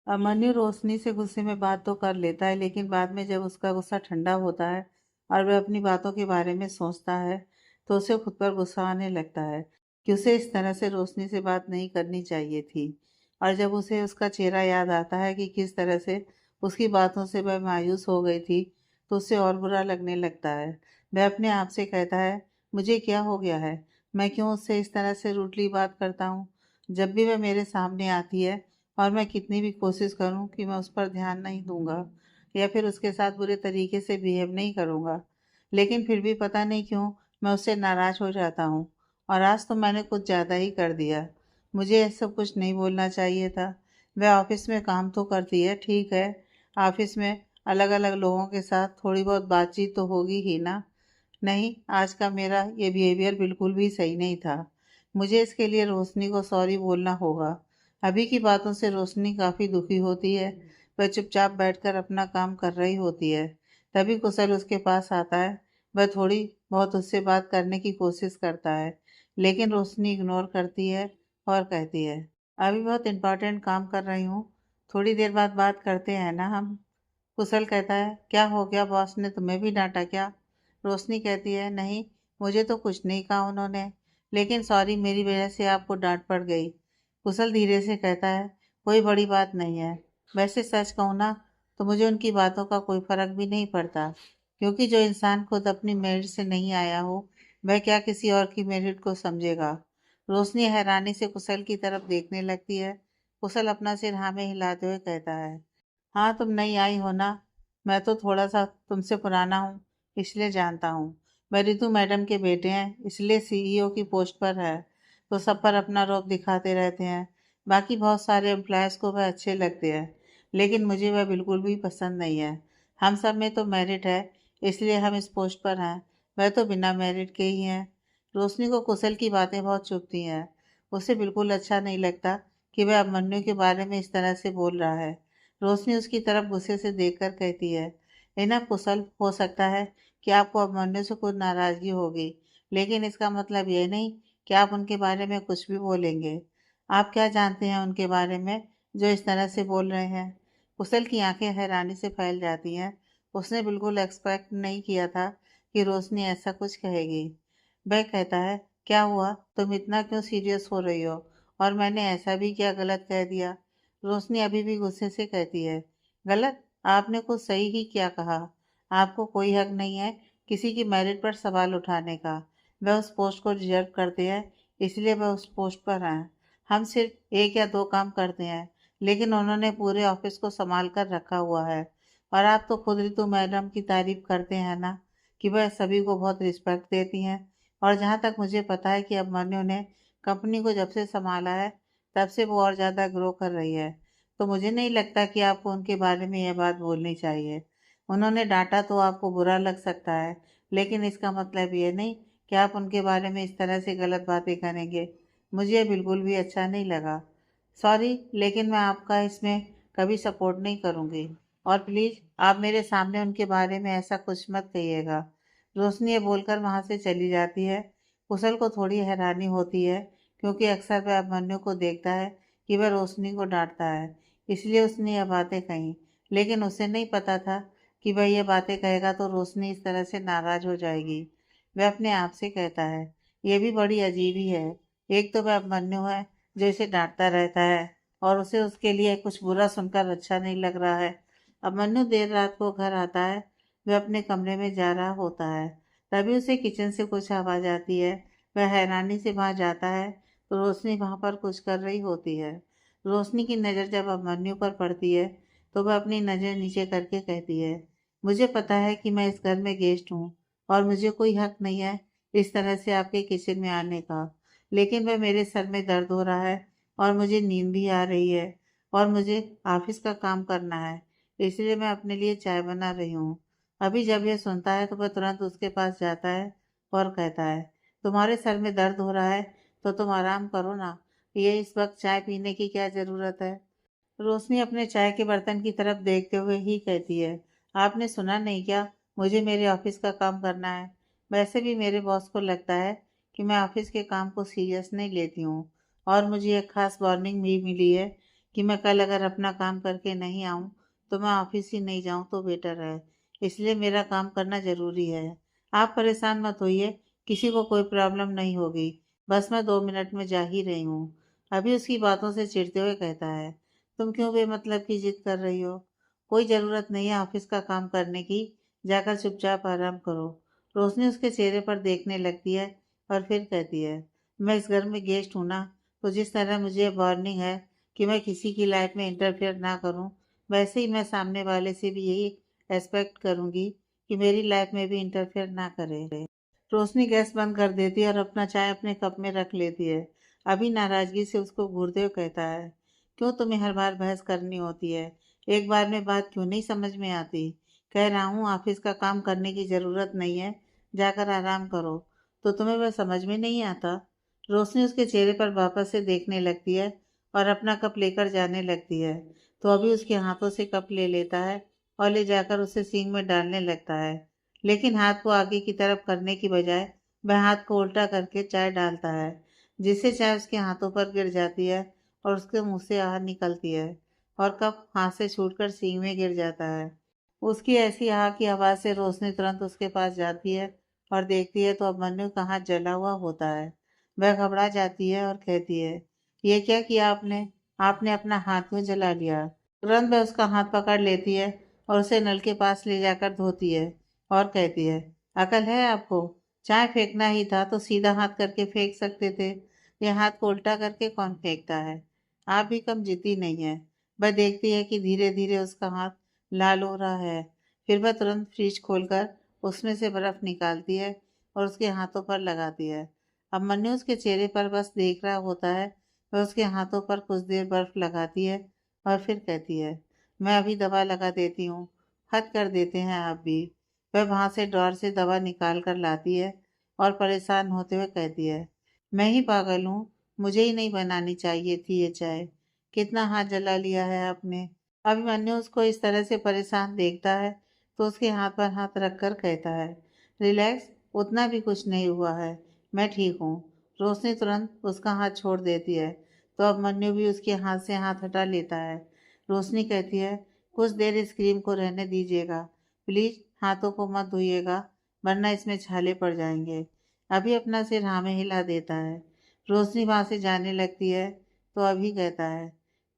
अभिमन्यु रोशनी से गुस्से में बात तो कर लेता है, लेकिन बाद में जब उसका गुस्सा ठंडा होता है और वह अपनी बातों के बारे में सोचता है तो उसे खुद पर गुस्सा आने लगता है कि उसे इस तरह से रोशनी से बात नहीं करनी चाहिए थी। और जब उसे उसका चेहरा याद आता है कि किस तरह से उसकी बातों से वह मायूस हो गई थी, तो उसे और बुरा लगने लगता है। वह अपने आप से कहता है, मुझे क्या हो गया है? मैं क्यों उससे इस तरह से रूडली बात करता हूँ? जब भी वह मेरे सामने आती है और मैं कितनी भी कोशिश करूं कि मैं उस पर ध्यान नहीं दूंगा या फिर उसके साथ बुरे तरीके से बिहेव नहीं करूंगा, लेकिन फिर भी पता नहीं क्यों मैं उससे नाराज हो जाता हूँ। और आज तो मैंने कुछ ज़्यादा ही कर दिया। मुझे ऐसा कुछ नहीं बोलना चाहिए था। वह ऑफिस में काम तो करती है, ठीक है। ऑफिस में अलग अलग लोगों के साथ थोड़ी बहुत बातचीत तो होगी ही ना। नहीं, आज का मेरा ये बिहेवियर बिल्कुल भी सही नहीं था। मुझे इसके लिए रोशनी को सॉरी बोलना होगा। अभी की बातों से रोशनी काफ़ी दुखी होती है। वह चुपचाप बैठकर अपना काम कर रही होती है। तभी कुशल उसके पास आता है। वह थोड़ी बहुत उससे बात करने की कोशिश करता है, लेकिन रोशनी इग्नोर करती है और कहती है, अभी बहुत इम्पोर्टेंट काम कर रही हूँ, थोड़ी देर बाद बात करते हैं ना हम। कुशल कहता है, क्या हो गया, बॉस ने तुम्हें भी डांटा क्या? रोशनी कहती है, नहीं, मुझे तो कुछ नहीं कहा उन्होंने, लेकिन सॉरी, मेरी वजह से आपको डांट पड़ गई। कुशल धीरे से कहता है, कोई बड़ी बात नहीं है। वैसे सच कहूँ ना, तो मुझे उनकी बातों का कोई फर्क भी नहीं पड़ता, क्योंकि जो इंसान खुद अपनी मेरिट से नहीं आया हो, वह क्या किसी और की मेरिट को समझेगा। रोशनी हैरानी से कुशल की तरफ देखने लगती है। कुशल अपना सिर हाँ में हिलाते हुए कहता है, हाँ, तुम नई आई हो ना। मैं तो थोड़ा सा तुमसे पुराना हूँ, इसलिए जानता हूँ। वह रितु मैडम के बेटे हैं, इसलिए सीईओ की पोस्ट पर है, तो सब पर अपना रौब दिखाते रहते हैं। बाकी बहुत सारे एम्प्लॉयज़ को वह अच्छे लगते हैं, लेकिन मुझे वह बिल्कुल भी पसंद नहीं है। हम सब में तो मेरिट है, इसलिए हम इस पोस्ट पर हैं। वह तो बिना मेरिट के ही हैं। रोशनी को कुशल की बातें बहुत चुभती हैं। उसे बिल्कुल अच्छा नहीं लगता कि वह अभिमन्यु के बारे में इस तरह से बोल रहा है। रोशनी उसकी तरफ गुस्से से देखकर कहती है, लेना कुशल, हो सकता है कि आपको अभिमन्यु से कुछ नाराजगी होगी, लेकिन इसका मतलब यह नहीं कि आप उनके बारे में कुछ भी बोलेंगे। आप क्या जानते हैं उनके बारे में जो इस तरह से बोल रहे हैं? कुशल की आंखें हैरानी से फैल जाती हैं। उसने बिल्कुल एक्सपेक्ट नहीं किया था कि रोशनी ऐसा कुछ कहेगी। वह कहता है, क्या हुआ, तुम इतना क्यों सीरियस हो रही हो? और मैंने ऐसा भी क्या गलत कह दिया? रोशनी अभी भी गुस्से से कहती है, गलत? आपने कुछ सही ही क्या कहा। आपको कोई हक नहीं है किसी की मेरिट पर सवाल उठाने का। वह उस पोस्ट को डिजर्व करते हैं, इसलिए वह उस पोस्ट पर हैं। हम सिर्फ एक या दो काम करते हैं, लेकिन उन्होंने पूरे ऑफिस को संभाल कर रखा हुआ है। और आप तो खुद रितु मैडम की तारीफ करते हैं ना, कि वह सभी को बहुत रिस्पेक्ट देती हैं। और जहाँ तक मुझे पता है कि अभिमन्यु ने कंपनी को जब से संभाला है, तब से वो और ज़्यादा ग्रो कर रही है। तो मुझे नहीं लगता कि आपको उनके बारे में यह बात बोलनी चाहिए। उन्होंने डांटा तो आपको बुरा लग सकता है, लेकिन इसका मतलब ये नहीं कि आप उनके बारे में इस तरह से गलत बातें करेंगे। मुझे ये बिल्कुल भी अच्छा नहीं लगा। सॉरी, लेकिन मैं आपका इसमें कभी सपोर्ट नहीं करूँगी। और प्लीज़, आप मेरे सामने उनके बारे में ऐसा कुछ मत कहिएगा। रोशनी ये बोलकर वहाँ से चली जाती है। कुशल को थोड़ी हैरानी होती है, क्योंकि अक्सर वह अभिमन्यु को देखता है कि वह रोशनी को डांटता है, इसलिए उसने यह बातें कहीं। लेकिन उसे नहीं पता था कि वह यह बातें कहेगा तो रोशनी इस तरह से नाराज हो जाएगी। वह अपने आप से कहता है, यह भी बड़ी अजीब ही है। एक तो वह अभिमन्यु है जो इसे डांटता रहता है, और उसे उसके लिए कुछ बुरा सुनकर अच्छा नहीं लग रहा है। अभिमन्यु देर रात को घर आता है। वह अपने कमरे में जा रहा होता है, तभी उसे किचन से कुछ आवाज़ आती है। वह हैरानी से वहाँ जाता है तो रोशनी वहाँ पर कुछ कर रही होती है। रोशनी की नज़र जब अभिमन्यु पर पड़ती है, तो वह अपनी नज़र नीचे करके कहती है, मुझे पता है कि मैं इस घर में गेस्ट हूँ और मुझे कोई हक नहीं है इस तरह से आपके किचन में आने का, लेकिन वह मेरे सर में दर्द हो रहा है और मुझे नींद भी आ रही है और मुझे ऑफिस का काम करना है, इसलिए मैं अपने लिए चाय बना रही हूँ। अभी जब यह सुनता है तो वह तुरंत उसके पास जाता है और कहता है, तुम्हारे सर में दर्द हो रहा है तो तुम आराम करो ना, ये इस वक्त चाय पीने की क्या ज़रूरत है? रोशनी अपने चाय के बर्तन की तरफ देखते हुए ही कहती है, आपने सुना नहीं क्या, मुझे मेरे ऑफिस का काम करना है। वैसे भी मेरे बॉस को लगता है कि मैं ऑफिस के काम को सीरियस नहीं लेती हूँ, और मुझे एक खास वार्निंग भी मिली है कि मैं कल अगर अपना काम करके नहीं आऊँ तो मैं ऑफिस ही नहीं जाऊँ तो बेटर है। इसलिए मेरा काम करना ज़रूरी है। आप परेशान मत होइए, किसी को कोई प्रॉब्लम नहीं होगी। बस मैं 2 मिनट में जा ही रही हूँ। अभी उसकी बातों से चिढ़ते हुए कहता है, तुम क्यों बेमतलब की जिद कर रही हो? कोई ज़रूरत नहीं है ऑफिस का काम करने की। जाकर चुपचाप आराम करो। रोशनी उसके चेहरे पर देखने लगती है और फिर कहती है, मैं इस घर में गेस्ट हूँ ना, तो जिस तरह मुझे वार्निंग है कि मैं किसी की लाइफ में इंटरफेयर ना करूँ, वैसे ही मैं सामने वाले से भी यही एक्सपेक्ट करूँगी कि मेरी लाइफ में भी इंटरफेयर ना करे। रोशनी गैस बंद कर देती है और अपना चाय अपने कप में रख लेती है। अभी नाराजगी से उसको घूरते हुए कहता है, क्यों तुम्हें हर बार बहस करनी होती है? एक बार में बात क्यों नहीं समझ में आती? कह रहा हूँ ऑफिस का काम करने की ज़रूरत नहीं है, जाकर आराम करो। तो तुम्हें वह समझ में नहीं आता? रोशनी उसके चेहरे पर वापस से देखने लगती है और अपना कप लेकर जाने लगती है। तो अभी उसके हाथों से कप ले लेता है और ले जाकर उसे सिंक में डालने लगता है। लेकिन हाथ को आगे की तरफ करने की बजाय वह हाथ को उल्टा करके चाय डालता है, जिससे चाय उसके हाथों पर गिर जाती है और उसके मुंह से आह निकलती है और कप हाथ से छूटकर सिंक में गिर जाता है। उसकी ऐसी आह की आवाज़ से रोशनी तुरंत उसके पास जाती है और देखती है तो अभिमन्यु का हाथ जला हुआ होता है। वह घबरा जाती है और कहती है, ये क्या किया आपने? आपने अपना हाथ क्यों जला लिया? तुरंत वह उसका हाथ पकड़ लेती है और उसे नल के पास ले जाकर धोती है और कहती है, अकल है आपको? चाय फेंकना ही था तो सीधा हाथ करके फेंक सकते थे। ये हाथ को उल्टा करके कौन फेंकता है? आप भी कम जिद्दी नहीं है। वह देखती है कि धीरे धीरे उसका हाथ लाल हो रहा है। फिर वह तुरंत फ्रिज खोलकर उसमें से बर्फ निकालती है और उसके हाथों पर लगाती है। अब मन्नू उसके चेहरे पर बस देख रहा होता है। वह उसके हाथों पर कुछ देर बर्फ लगाती है और फिर कहती है, मैं अभी दवा लगा देती हूँ। हद कर देते हैं आप भी। वह वहां से ड्रॉर से दवा निकाल कर लाती है और परेशान होते हुए कहती है, मैं ही पागल हूँ, मुझे ही नहीं बनानी चाहिए थी ये चाय। कितना हाथ जला लिया है आपने। अभिमन्यु उसको इस तरह से परेशान देखता है तो उसके हाथ पर हाथ रखकर कहता है, रिलैक्स, उतना भी कुछ नहीं हुआ है, मैं ठीक हूँ। रोशनी तुरंत उसका हाथ छोड़ देती है तो अभिमन्यु भी उसके हाथ से हाथ हटा लेता है। रोशनी कहती है, कुछ देर इस क्रीम को रहने दीजिएगा, प्लीज हाथों को मत धोइएगा, वरना इसमें छाले पड़ जाएंगे। अभी अपना सिर हाँ में हिला देता है। रोशनी वहां से जाने लगती है तो अभी कहता है,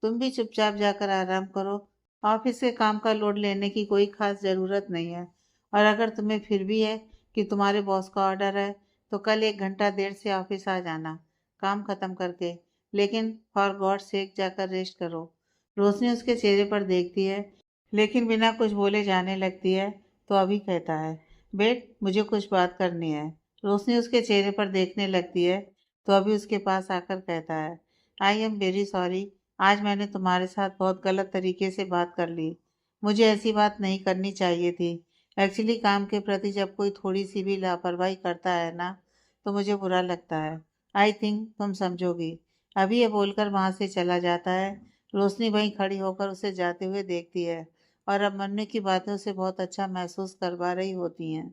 तुम भी चुपचाप जाकर आराम करो। ऑफिस के काम का लोड लेने की कोई खास ज़रूरत नहीं है। और अगर तुम्हें फिर भी है कि तुम्हारे बॉस का ऑर्डर है तो कल 1 घंटा देर से ऑफिस आ जाना, काम खत्म करके। लेकिन फॉर गॉड सेक जाकर रेस्ट करो। रोशनी उसके चेहरे पर देखती है लेकिन बिना कुछ बोले जाने लगती है तो अभी कहता है, बेट मुझे कुछ बात करनी है। रोशनी उसके चेहरे पर देखने लगती है तो अभी उसके पास आकर कहता है, आई एम वेरी सॉरी, आज मैंने तुम्हारे साथ बहुत गलत तरीके से बात कर ली। मुझे ऐसी बात नहीं करनी चाहिए थी। एक्चुअली काम के प्रति जब कोई थोड़ी सी भी लापरवाही करता है ना, तो मुझे बुरा लगता है। आई थिंक तुम समझोगी। अभी ये बोलकर वहां से चला जाता है। रोशनी वहीं खड़ी होकर उसे जाते हुए देखती है और अब मन्नू की बातें उसे बहुत अच्छा महसूस करवा रही होती हैं।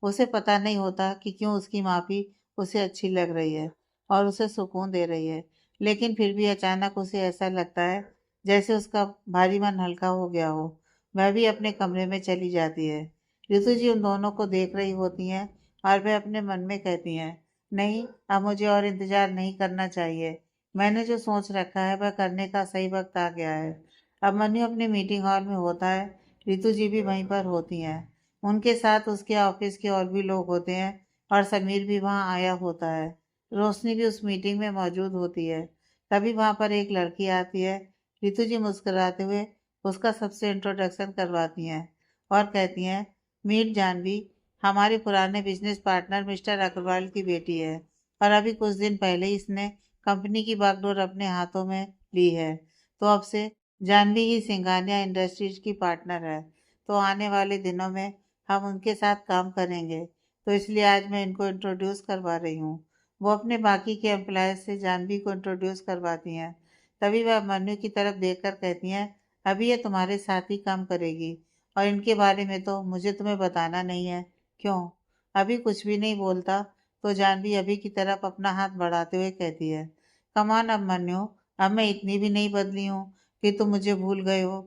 उसे पता नहीं होता कि क्यों उसकी माफ़ी उसे अच्छी लग रही है और उसे सुकून दे रही है, लेकिन फिर भी अचानक उसे ऐसा लगता है जैसे उसका भारी मन हल्का हो गया हो। वह भी अपने कमरे में चली जाती है। ऋतु जी उन दोनों को देख रही होती हैं और वह अपने मन में कहती हैं, नहीं, अब मुझे और इंतजार नहीं करना चाहिए। मैंने जो सोच रखा है वह करने का सही वक्त आ गया है। अब मनु अपने मीटिंग हॉल में होता है। ऋतु जी भी वहीं पर होती हैं। उनके साथ उसके ऑफिस के और भी लोग होते हैं और समीर भी वहाँ आया होता है। रोशनी भी उस मीटिंग में मौजूद होती है। तभी वहाँ पर एक लड़की आती है। ऋतु जी मुस्कुराते हुए उसका सबसे इंट्रोडक्शन करवाती हैं और कहती हैं, मीट जानवी, हमारे पुराने बिजनेस पार्टनर मिस्टर अग्रवाल की बेटी है और अभी कुछ दिन पहले ही इसने कंपनी की बागडोर अपने हाथों में ली है। तो अब से जानवी ही सिंघानिया इंडस्ट्रीज की पार्टनर है। तो आने वाले दिनों में हम उनके साथ काम करेंगे। तो इसलिए आज मैं इनको इंट्रोड्यूस करवा रही हूँ। वो अपने बाकी के एम्प्लॉयज से जानवी को इंट्रोड्यूस करवाती हैं। तभी वह मनु की तरफ देखकर कहती हैं, अभी ये तुम्हारे साथ ही काम करेगी और इनके बारे में तो मुझे तुम्हें बताना नहीं है। क्यों? अभी कुछ भी नहीं बोलता तो जानवी अभी की तरफ अपना हाथ बढ़ाते हुए कहती है, कमान अब मन्यो, अब मैं इतनी भी नहीं बदली हूँ। कि तुम मुझे भूल गए हो।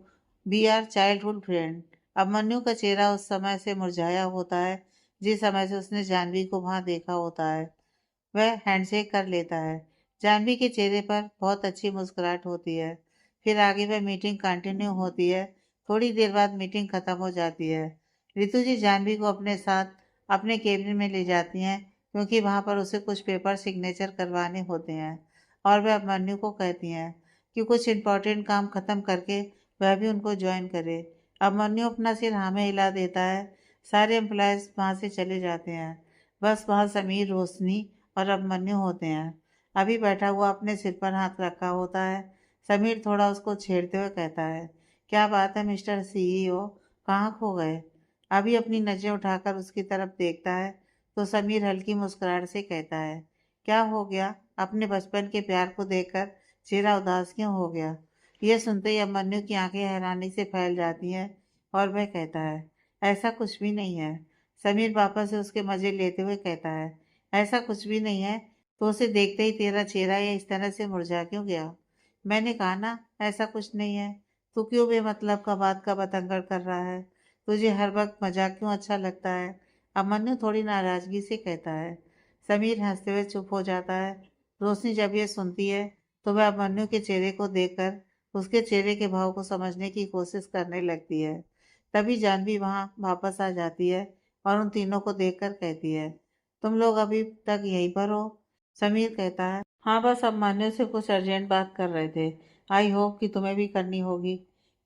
We are childhood friend. Abhimanyu का चेहरा उस समय से मुरझाया होता है जिस समय से उसने जाह्नवी को वहां देखा होता है। वह हैंडशेक कर लेता है। जाह्नवी के चेहरे पर बहुत अच्छी मुस्कुराहट होती है। फिर आगे वह मीटिंग कंटिन्यू होती है। थोड़ी देर बाद मीटिंग खत्म हो जाती है। रितु जी जाह्नवी को अपने साथ अपने केबिन में ले जाती हैं क्योंकि वहां पर उसे कुछ पेपर सिग्नेचर करवाने होते हैं और वह अभिमन्यु को कहती हैं कि कुछ इम्पोर्टेंट काम खत्म करके वह भी उनको ज्वाइन करे। अभिमन्यु अपना सिर हाँ में हिला देता है। सारे एम्प्लॉयज वहां से चले जाते हैं। बस वहां समीर, रोशनी और अभिमन्यु होते हैं। अभी बैठा हुआ अपने सिर पर हाथ रखा होता है। समीर थोड़ा उसको छेड़ते हुए कहता है, क्या बात है मिस्टर सीईओ, कहाँ खो गए? अभी अपनी नजरें उठाकर उसकी तरफ देखता है तो समीर हल्की मुस्कुराहट से कहता है, क्या हो गया? अपने बचपन के प्यार को देखकर चेहरा उदास क्यों हो गया? यह सुनते ही अभिमन्यु की आंखें हैरानी से फैल जाती हैं और वह कहता है, ऐसा कुछ भी नहीं है। समीर वापस से उसके मजे लेते हुए कहता है, ऐसा कुछ भी नहीं है तो उसे देखते ही तेरा चेहरा ये इस तरह से मुरझा क्यों गया? मैंने कहा ना ऐसा कुछ नहीं है। तू क्यों बेमतलब का बात का बतंगड़ कर रहा है? तुझे हर वक्त मजाक क्यों अच्छा लगता है? अभिमन्यु थोड़ी नाराजगी से कहता है। समीर हंसते हुए चुप हो जाता है। रोशनी जब ये सुनती है तो वह अभिमन्यु के चेहरे को देखकर उसके चेहरे के भाव को समझने की कोशिश करने लगती है। तभी जाह्नवी वहां वापस आ जाती है और उन तीनों को देखकर कहती है, तुम लोग अभी तक यहीं पर हो? समीर कहता है, हाँ बस अभिमन्यु से कुछ अर्जेंट बात कर रहे थे। आई होप कि तुम्हें भी करनी होगी।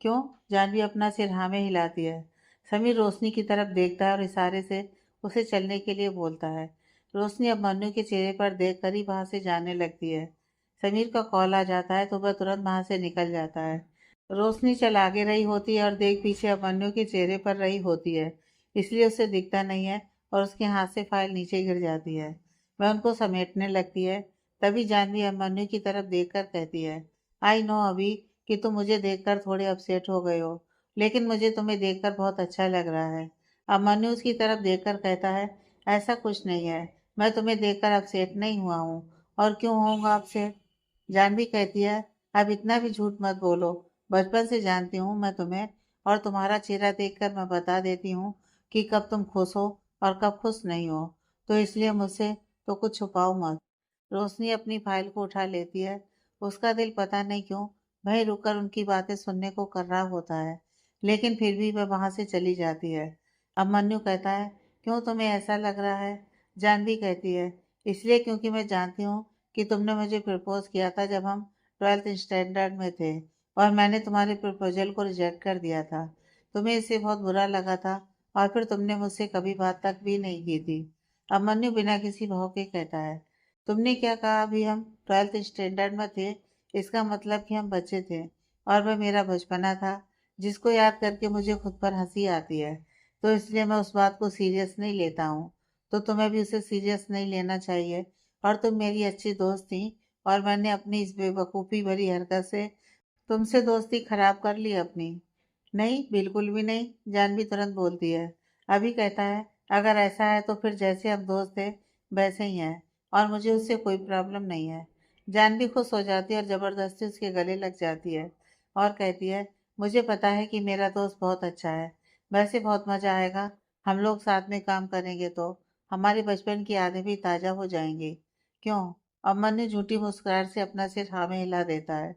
क्यों? जाह्नवी अपना सिर हाँ में हिलाती है। समीर रोशनी की तरफ देखता है और इशारे से उसे चलने के लिए बोलता है। रोशनी अभिमन्यु के चेहरे पर देख कर ही वहां से जाने लगती है। समीर का कॉल आ जाता है तो वह तुरंत वहां से निकल जाता है। रोशनी चल आगे रही होती है और देख पीछे अभिमन्यु के चेहरे पर रही होती है, इसलिए उसे दिखता नहीं है और उसके हाथ से फाइल नीचे गिर जाती है। वह उनको समेटने लगती है। तभी जाह्नवी अभिमन्यु की तरफ देखकर कहती है, आई नो अभी कि तुम मुझे देखकर थोड़े अपसेट हो गए हो, लेकिन मुझे तुम्हें देखकर बहुत अच्छा लग रहा है। अभिमन्यु उसकी तरफ देखकर कहता है, ऐसा कुछ नहीं है, मैं तुम्हें देखकर अपसेट नहीं हुआ हूँ। और क्यों होऊंगा अपसेट? जाह्नवी कहती है, अब इतना भी झूठ मत बोलो। बचपन से जानती हूँ मैं तुम्हें, और तुम्हारा चेहरा देखकर मैं बता देती हूँ कि कब तुम खुश हो और कब खुश नहीं हो। तो इसलिए मुझसे तो कुछ छुपाओ मत। रोशनी अपनी फाइल को उठा लेती है। उसका दिल पता नहीं क्यों वहीं रुककर उनकी बातें सुनने को कर रहा होता है, लेकिन फिर भी वह वहां से चली जाती है। अभिमन्यु कहता है, क्यों तुम्हें ऐसा लग रहा है? जाह्नवी कहती है, इसलिए क्योंकि मैं जानती हूँ कि तुमने मुझे प्रपोज किया था जब हम 12th स्टैंडर्ड में थे, और मैंने तुम्हारे प्रपोजल को रिजेक्ट कर दिया था। तुम्हें इससे बहुत बुरा लगा था और फिर तुमने मुझसे कभी बात तक भी नहीं की थी। अभिमन्यु बिना किसी भाव के कहता है, तुमने क्या कहा? अभी हम 12th स्टैंडर्ड में थे, इसका मतलब कि हम बच्चे थे, और वह मेरा बचपना था जिसको याद करके मुझे खुद पर हंसी आती है। तो इसलिए मैं उस बात को सीरियस नहीं लेता हूँ। तो तुम्हें भी उसे सीरियस नहीं लेना चाहिए। और तुम मेरी अच्छी दोस्त थी और मैंने अपनी इस बेवकूफ़ी भरी हरकत से तुमसे दोस्ती खराब कर ली अपनी। नहीं, बिल्कुल भी नहीं, जाह्नवी तुरंत बोलती है। अभी कहता है, अगर ऐसा है तो फिर जैसे हम दोस्त थे वैसे ही हैं, और मुझे उससे कोई प्रॉब्लम नहीं है। जाह्नवी खुश हो जाती है और जबरदस्ती उसके गले लग जाती है और कहती है, मुझे पता है कि मेरा दोस्त बहुत अच्छा है। वैसे बहुत मजा आएगा, हम लोग साथ में काम करेंगे तो हमारे बचपन की यादें भी ताजा हो जाएंगी। क्यों? अमन ने झूठी मुस्कुराहट से अपना सिर हाँ में हिला देता है।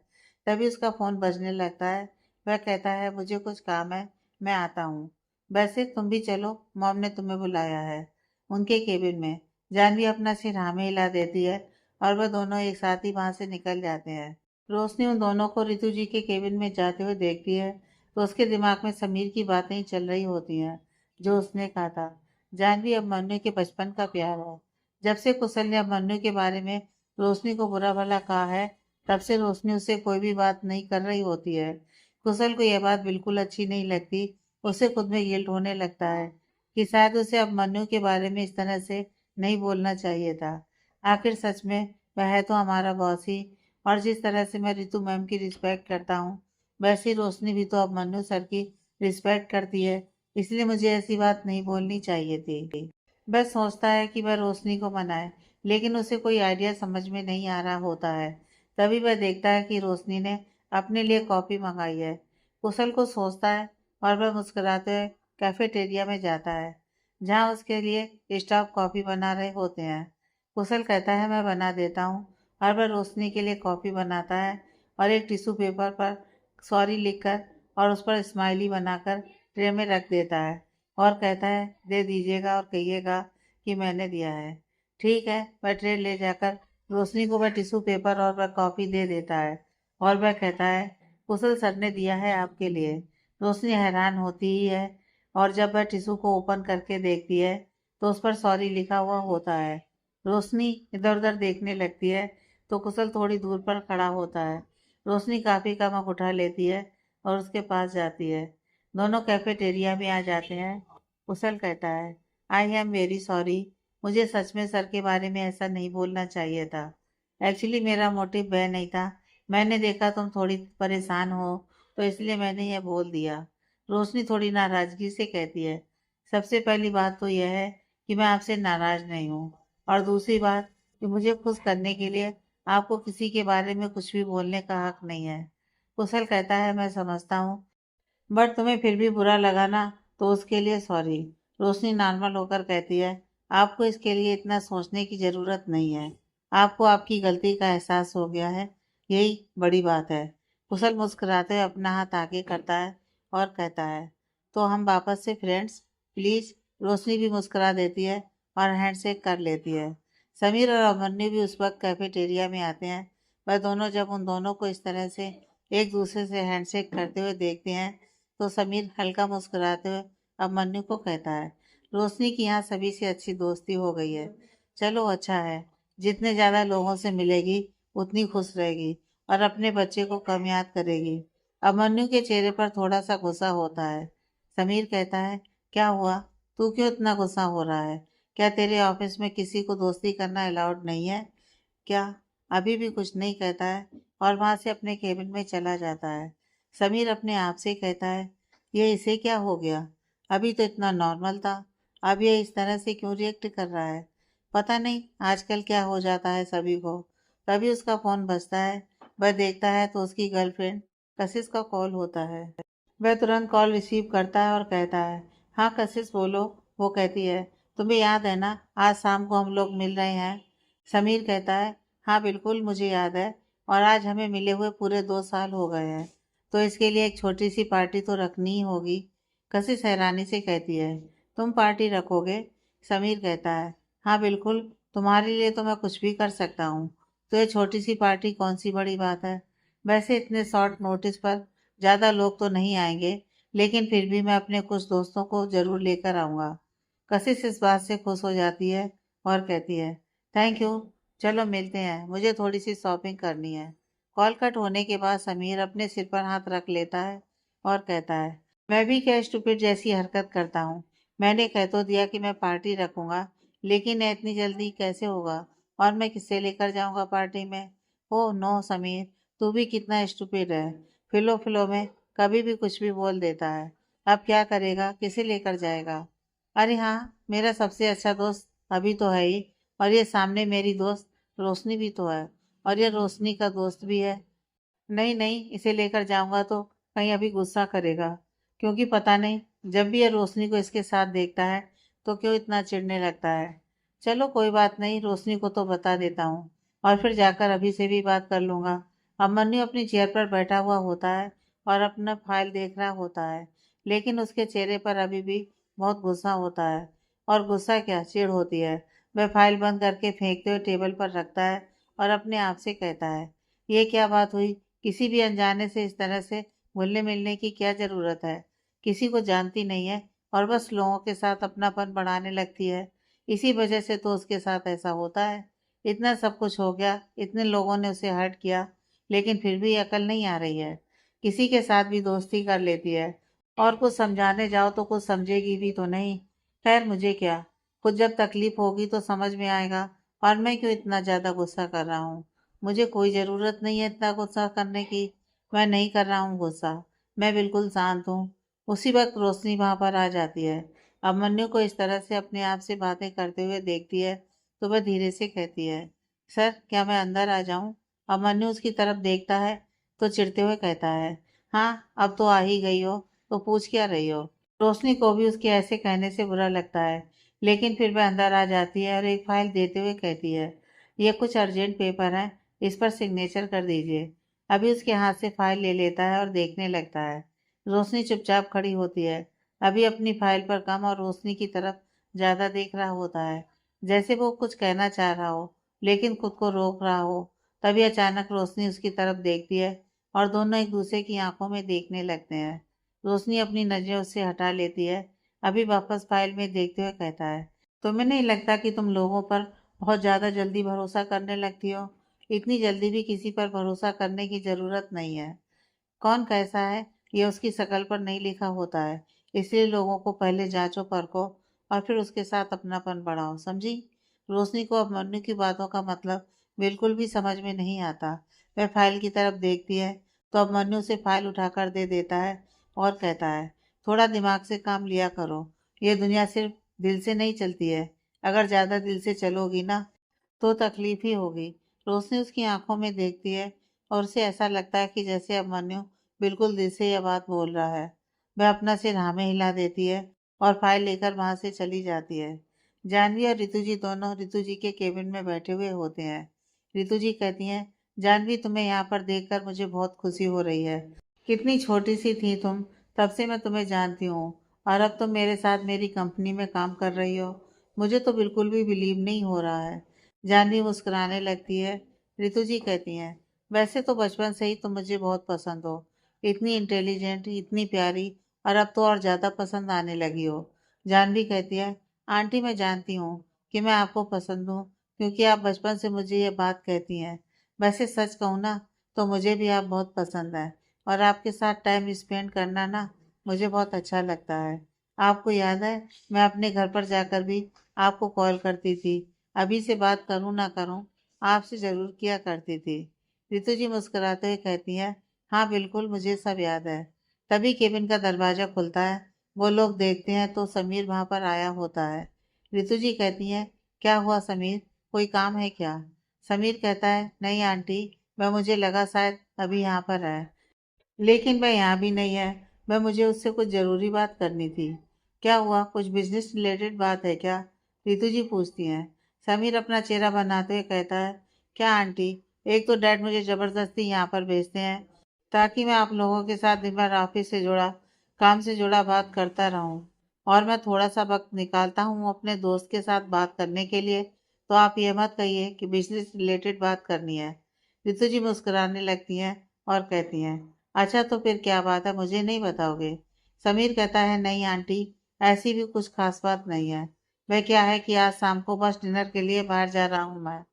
तभी उसका फोन बजने लगता है। वह कहता है, मुझे कुछ काम है, मैं आता हूँ। वैसे तुम भी चलो, मॉम ने तुम्हें बुलाया है। उनके केबिन में जाह्नवी अपना सिर हाँ में हिला देती है और वह दोनों एक साथ ही वहां से निकल जाते हैं। रोशनी उन दोनों को रितु जी के केबिन में जाते हुए देखती है तो उसके दिमाग में समीर की बातें ही चल रही होती हैं जो उसने कहा था। जाह्नवी अभिमन्यु के बचपन का प्यार है। जब से कुशल ने अभिमन्यु के बारे में रोशनी को बुरा भला कहा है, तब से रोशनी उससे कोई भी बात नहीं कर रही होती है। कुशल को यह बात बिल्कुल अच्छी नहीं लगती। उसे खुद में गिल्ट होने लगता है कि शायद उसे अभिमन्यु के बारे में इस तरह से नहीं बोलना चाहिए था। आखिर सच में वह है तो हमारा बॉस ही, और जिस तरह से मैं रितु मैम की रिस्पेक्ट करता हूँ, वैसे ही रोशनी भी तो अभिमन्यु सर की रिस्पेक्ट करती है। इसलिए मुझे ऐसी बात नहीं बोलनी चाहिए थी। वह सोचता है कि वह रोशनी को मनाए, लेकिन उसे कोई आइडिया समझ में नहीं आ रहा होता है। तभी वह देखता है कि रोशनी ने अपने लिए कॉफ़ी मंगाई है। कुशल को सोचता है और वह मुस्कुराते हुए कैफेटेरिया में जाता है, जहाँ उसके लिए स्टाफ कॉफ़ी बना रहे होते हैं। कुशल कहता है मैं बना देता हूँ और वह रोशनी के लिए कॉफ़ी बनाता है और एक टिश्यू पेपर पर सॉरी लिखकर और उस पर स्माइली बनाकर ट्रे में रख देता है और कहता है दे दीजिएगा और कहिएगा कि मैंने दिया है। ठीक है, वह ट्रे ले जाकर रोशनी को वह टिश्यू पेपर और वह कॉफ़ी दे देता है और वह कहता है कुशल सर ने दिया है आपके लिए। रोशनी हैरान होती ही है और जब वह टिश्यू को ओपन करके देखती है तो उस पर सॉरी लिखा हुआ होता है। रोशनी इधर उधर देखने लगती है तो कुशल थोड़ी दूर पर खड़ा होता है। रोशनी काफ़ी का मग उठा लेती है और उसके पास जाती है। दोनों कैफेटेरिया में आ जाते हैं। कुशल कहता है आई एम वेरी सॉरी, मुझे सच में सर के बारे में ऐसा नहीं बोलना चाहिए था। एक्चुअली मेरा मोटिव वह नहीं था। मैंने देखा तुम थोड़ी परेशान हो तो इसलिए मैंने यह बोल दिया। रोशनी थोड़ी नाराज़गी से कहती है सबसे पहली बात तो यह है कि मैं आपसे नाराज़ नहीं हूँ और दूसरी बात कि मुझे खुश करने के लिए आपको किसी के बारे में कुछ भी बोलने का हक नहीं है। कुशल कहता है मैं समझता हूँ, बट तुम्हें फिर भी बुरा लगा ना तो उसके लिए सॉरी। रोशनी नॉर्मल होकर कहती है आपको इसके लिए इतना सोचने की ज़रूरत नहीं है। आपको आपकी गलती का एहसास हो गया है, यही बड़ी बात है। कुशल मुस्कुराते हुए अपना हाथ आगे करता है और कहता है तो हम वापस से फ्रेंड्स प्लीज़। रोशनी भी मुस्कुरा देती है और हैंडशेक कर लेती है। समीर और अमन्यु भी उस वक्त कैफेटेरिया में आते हैं। वह दोनों जब उन दोनों को इस तरह से एक दूसरे से हैंडशेक करते हुए देखते हैं तो समीर हल्का मुस्कुराते हुए अभिमन्यु को कहता है रोशनी की यहाँ सभी से अच्छी दोस्ती हो गई है। चलो अच्छा है, जितने ज़्यादा लोगों से मिलेगी उतनी खुश रहेगी और अपने बच्चे को कम याद करेगी। अभिमन्यु के चेहरे पर थोड़ा सा गुस्सा होता है। समीर कहता है क्या हुआ, तू क्यों इतना गुस्सा हो रहा है? क्या तेरे ऑफिस में किसी को दोस्ती करना अलाउड नहीं है क्या? अभी भी कुछ नहीं कहता है और वहां से अपने केबिन में चला जाता है। समीर अपने आप से कहता है ये इसे क्या हो गया? अभी तो इतना नॉर्मल था, अब ये इस तरह से क्यों रिएक्ट कर रहा है? पता नहीं आजकल क्या हो जाता है सभी को। तभी उसका फोन बजता है। वह देखता है तो उसकी गर्लफ्रेंड कशिश का कॉल होता है। वह तुरंत कॉल रिसीव करता है और कहता है हाँ कशिश बोलो। वो कहती है तुम्हें याद है ना आज शाम को हम लोग मिल रहे हैं? समीर कहता है हाँ बिल्कुल मुझे याद है और आज हमें मिले हुए पूरे 2 साल हो गए हैं, तो इसके लिए एक छोटी सी पार्टी तो रखनी ही होगी। कशिश हैरानी से कहती है तुम पार्टी रखोगे? समीर कहता है हाँ बिल्कुल, तुम्हारे लिए तो मैं कुछ भी कर सकता हूँ, तो ये छोटी सी पार्टी कौन सी बड़ी बात है। वैसे इतने शॉर्ट नोटिस पर ज़्यादा लोग तो नहीं आएंगे, लेकिन फिर भी मैं अपने कुछ दोस्तों को ज़रूर लेकर आऊँगा। कशिश इस बात से खुश हो जाती है और कहती है थैंक यू, चलो मिलते हैं, मुझे थोड़ी सी शॉपिंग करनी है। कॉल कट होने के बाद समीर अपने सिर पर हाथ रख लेता है और कहता है मैं भी क्या स्टूपिड जैसी हरकत करता हूँ। मैंने कह तो दिया कि मैं पार्टी रखूंगा, लेकिन इतनी जल्दी कैसे होगा और मैं किससे लेकर जाऊंगा पार्टी में? ओह नो समीर, तू भी कितना स्टूपिड है। फिलो फिलो में कभी भी कुछ भी बोल देता है। अब क्या करेगा, किसे लेकर जाएगा? अरे हाँ, मेरा सबसे अच्छा दोस्त अभी तो है ही, और ये सामने मेरी दोस्त रोशनी भी तो है, और ये रोशनी का दोस्त भी है। नहीं नहीं, इसे लेकर जाऊंगा तो कहीं अभी गुस्सा करेगा, क्योंकि पता नहीं जब भी ये रोशनी को इसके साथ देखता है तो क्यों इतना चिढ़ने लगता है। चलो कोई बात नहीं, रोशनी को तो बता देता हूँ और फिर जाकर अभी से भी बात कर लूंगा। अभिमन्यु अपनी चेयर पर बैठा हुआ होता है और अपना फाइल देख रहा होता है, लेकिन उसके चेहरे पर अभी भी बहुत गुस्सा होता है। और गुस्सा क्या, चिढ़ होती है। वह फाइल बंद करके फेंकते हुए टेबल पर रखता है और अपने आप से कहता है ये क्या बात हुई, किसी भी अनजाने से इस तरह से घुलने मिलने की क्या ज़रूरत है? किसी को जानती नहीं है और बस लोगों के साथ अपनापन बढ़ाने लगती है। इसी वजह से तो उसके साथ ऐसा होता है। इतना सब कुछ हो गया, इतने लोगों ने उसे हर्ट किया, लेकिन फिर भी अकल नहीं आ रही है। किसी के साथ भी दोस्ती कर लेती है और कुछ समझाने जाओ तो कुछ समझेगी भी तो नहीं। खैर मुझे क्या, खुद जब तकलीफ होगी तो समझ में आएगा। और मैं क्यों इतना ज़्यादा गुस्सा कर रहा हूँ? मुझे कोई ज़रूरत नहीं है इतना गुस्सा करने की। मैं नहीं कर रहा हूँ गुस्सा, मैं बिल्कुल शांत हूँ। उसी वक्त रोशनी वहाँ पर आ जाती है। अभिमन्यु को इस तरह से अपने आप से बातें करते हुए देखती है तो वह धीरे से कहती है सर क्या मैं अंदर आ जाऊँ? अभिमन्यु उसकी तरफ देखता है तो चिढ़ते हुए कहता है, हाँ अब तो आ ही गई हो, तो पूछ क्या रही हो। रोशनी को भी उसके ऐसे कहने से बुरा लगता है, लेकिन फिर वह अंदर आ जाती है और एक फाइल देते हुए कहती है, ये कुछ अर्जेंट पेपर है, इस पर सिग्नेचर कर दीजिए। अभी उसके हाथ से फाइल ले लेता है और देखने लगता है। रोशनी चुपचाप खड़ी होती है, अभी अपनी फाइल पर कम और रोशनी की तरफ ज्यादा देख रहा होता है, जैसे वो कुछ कहना चाह रहा हो लेकिन खुद को रोक रहा हो। तभी अचानक रोशनी उसकी तरफ देखती है और दोनों एक दूसरे की आंखों में देखने लगते हैं। रोशनी अपनी नजरें उससे हटा लेती है, अभी वापस फाइल में देखते हुए कहता है, तुम्हें नहीं लगता कि तुम लोगों पर बहुत ज्यादा जल्दी भरोसा करने लगती हो? इतनी जल्दी भी किसी पर भरोसा करने की जरूरत नहीं है। कौन कैसा है ये उसकी शकल पर नहीं लिखा होता है, इसलिए लोगों को पहले जांचो परखो और फिर उसके साथ अपनापन बढ़ाओ, समझी। रोशनी को अभिमन्यु की बातों का मतलब बिल्कुल भी समझ में नहीं आता। वह फाइल की तरफ देखती है तो अभिमन्यु से फाइल उठाकर दे देता है और कहता है, थोड़ा दिमाग से काम लिया करो, ये दुनिया सिर्फ दिल से नहीं चलती है, अगर ज्यादा दिल से चलोगी ना तो तकलीफ ही होगी। रोशनी उसकी आंखों में देखती है और उसे ऐसा लगता है कि जैसे अभिमन्यु बिल्कुल दिल से यह बात बोल रहा है। वह अपना सिर हाँ में हिला देती है और फाइल लेकर वहां से चली जाती है। जानवी और रितु जी दोनों रितु जी के केबिन में बैठे हुए होते हैं। रितु जी कहती हैं, जानवी तुम्हें यहाँ पर देखकर मुझे बहुत खुशी हो रही है। कितनी छोटी सी थी तुम, तब से मैं तुम्हें जानती हूँ और अब तुम मेरे साथ मेरी कंपनी में काम कर रही हो। मुझे तो बिल्कुल भी बिलीव नहीं हो रहा है। जानवी मुस्कुराने लगती है। रितु जी कहती हैं, वैसे तो बचपन से ही तुम मुझे बहुत पसंद हो, इतनी इंटेलिजेंट, इतनी प्यारी, और अब तो और ज्यादा पसंद आने लगी हो। जानवी कहती है, आंटी मैं जानती हूँ कि मैं आपको पसंद हूँ, क्योंकि आप बचपन से मुझे ये बात कहती हैं। वैसे सच कहूँ ना तो मुझे भी आप बहुत पसंद है और आपके साथ टाइम स्पेंड करना ना मुझे बहुत अच्छा लगता है। आपको याद है, मैं अपने घर पर जाकर भी आपको कॉल करती थी, अभी से बात करूं ना करूं आपसे जरूर किया करती थी। रितु जी मुस्कुराते हुए कहती है, हाँ बिल्कुल मुझे सब याद है। तभी केबिन का दरवाजा खुलता है। वो लोग देखते हैं तो समीर वहां पर आया होता है। रितु जी कहती हैं, क्या हुआ समीर, कोई काम है क्या? समीर कहता है, नहीं आंटी, वह मुझे लगा शायद अभी यहाँ पर है, लेकिन वह यहाँ भी नहीं है। वह मुझे उससे कुछ जरूरी बात करनी थी। क्या हुआ, कुछ बिजनेस रिलेटेड बात है क्या? रितु जी पूछती हैं। समीर अपना चेहरा बनाते हुए कहता है, क्या आंटी, एक तो डैड मुझे जबरदस्ती यहाँ पर भेजते हैं ताकि मैं आप लोगों के साथ दिन भर ऑफिस से जुड़ा, काम से जुड़ा बात करता रहूं, और मैं थोड़ा सा वक्त निकालता हूँ अपने दोस्त के साथ बात करने के लिए, तो आप ये मत कहिए कि बिजनेस रिलेटेड बात करनी है। रितु जी मुस्कुराने लगती हैं और कहती हैं, अच्छा तो फिर क्या बात है, मुझे नहीं बताओगे? समीर कहता है, नहीं आंटी, ऐसी भी कुछ खास बात नहीं है। वह क्या है कि आज शाम को बस डिनर के लिए बाहर जा रहा हूँ मैं,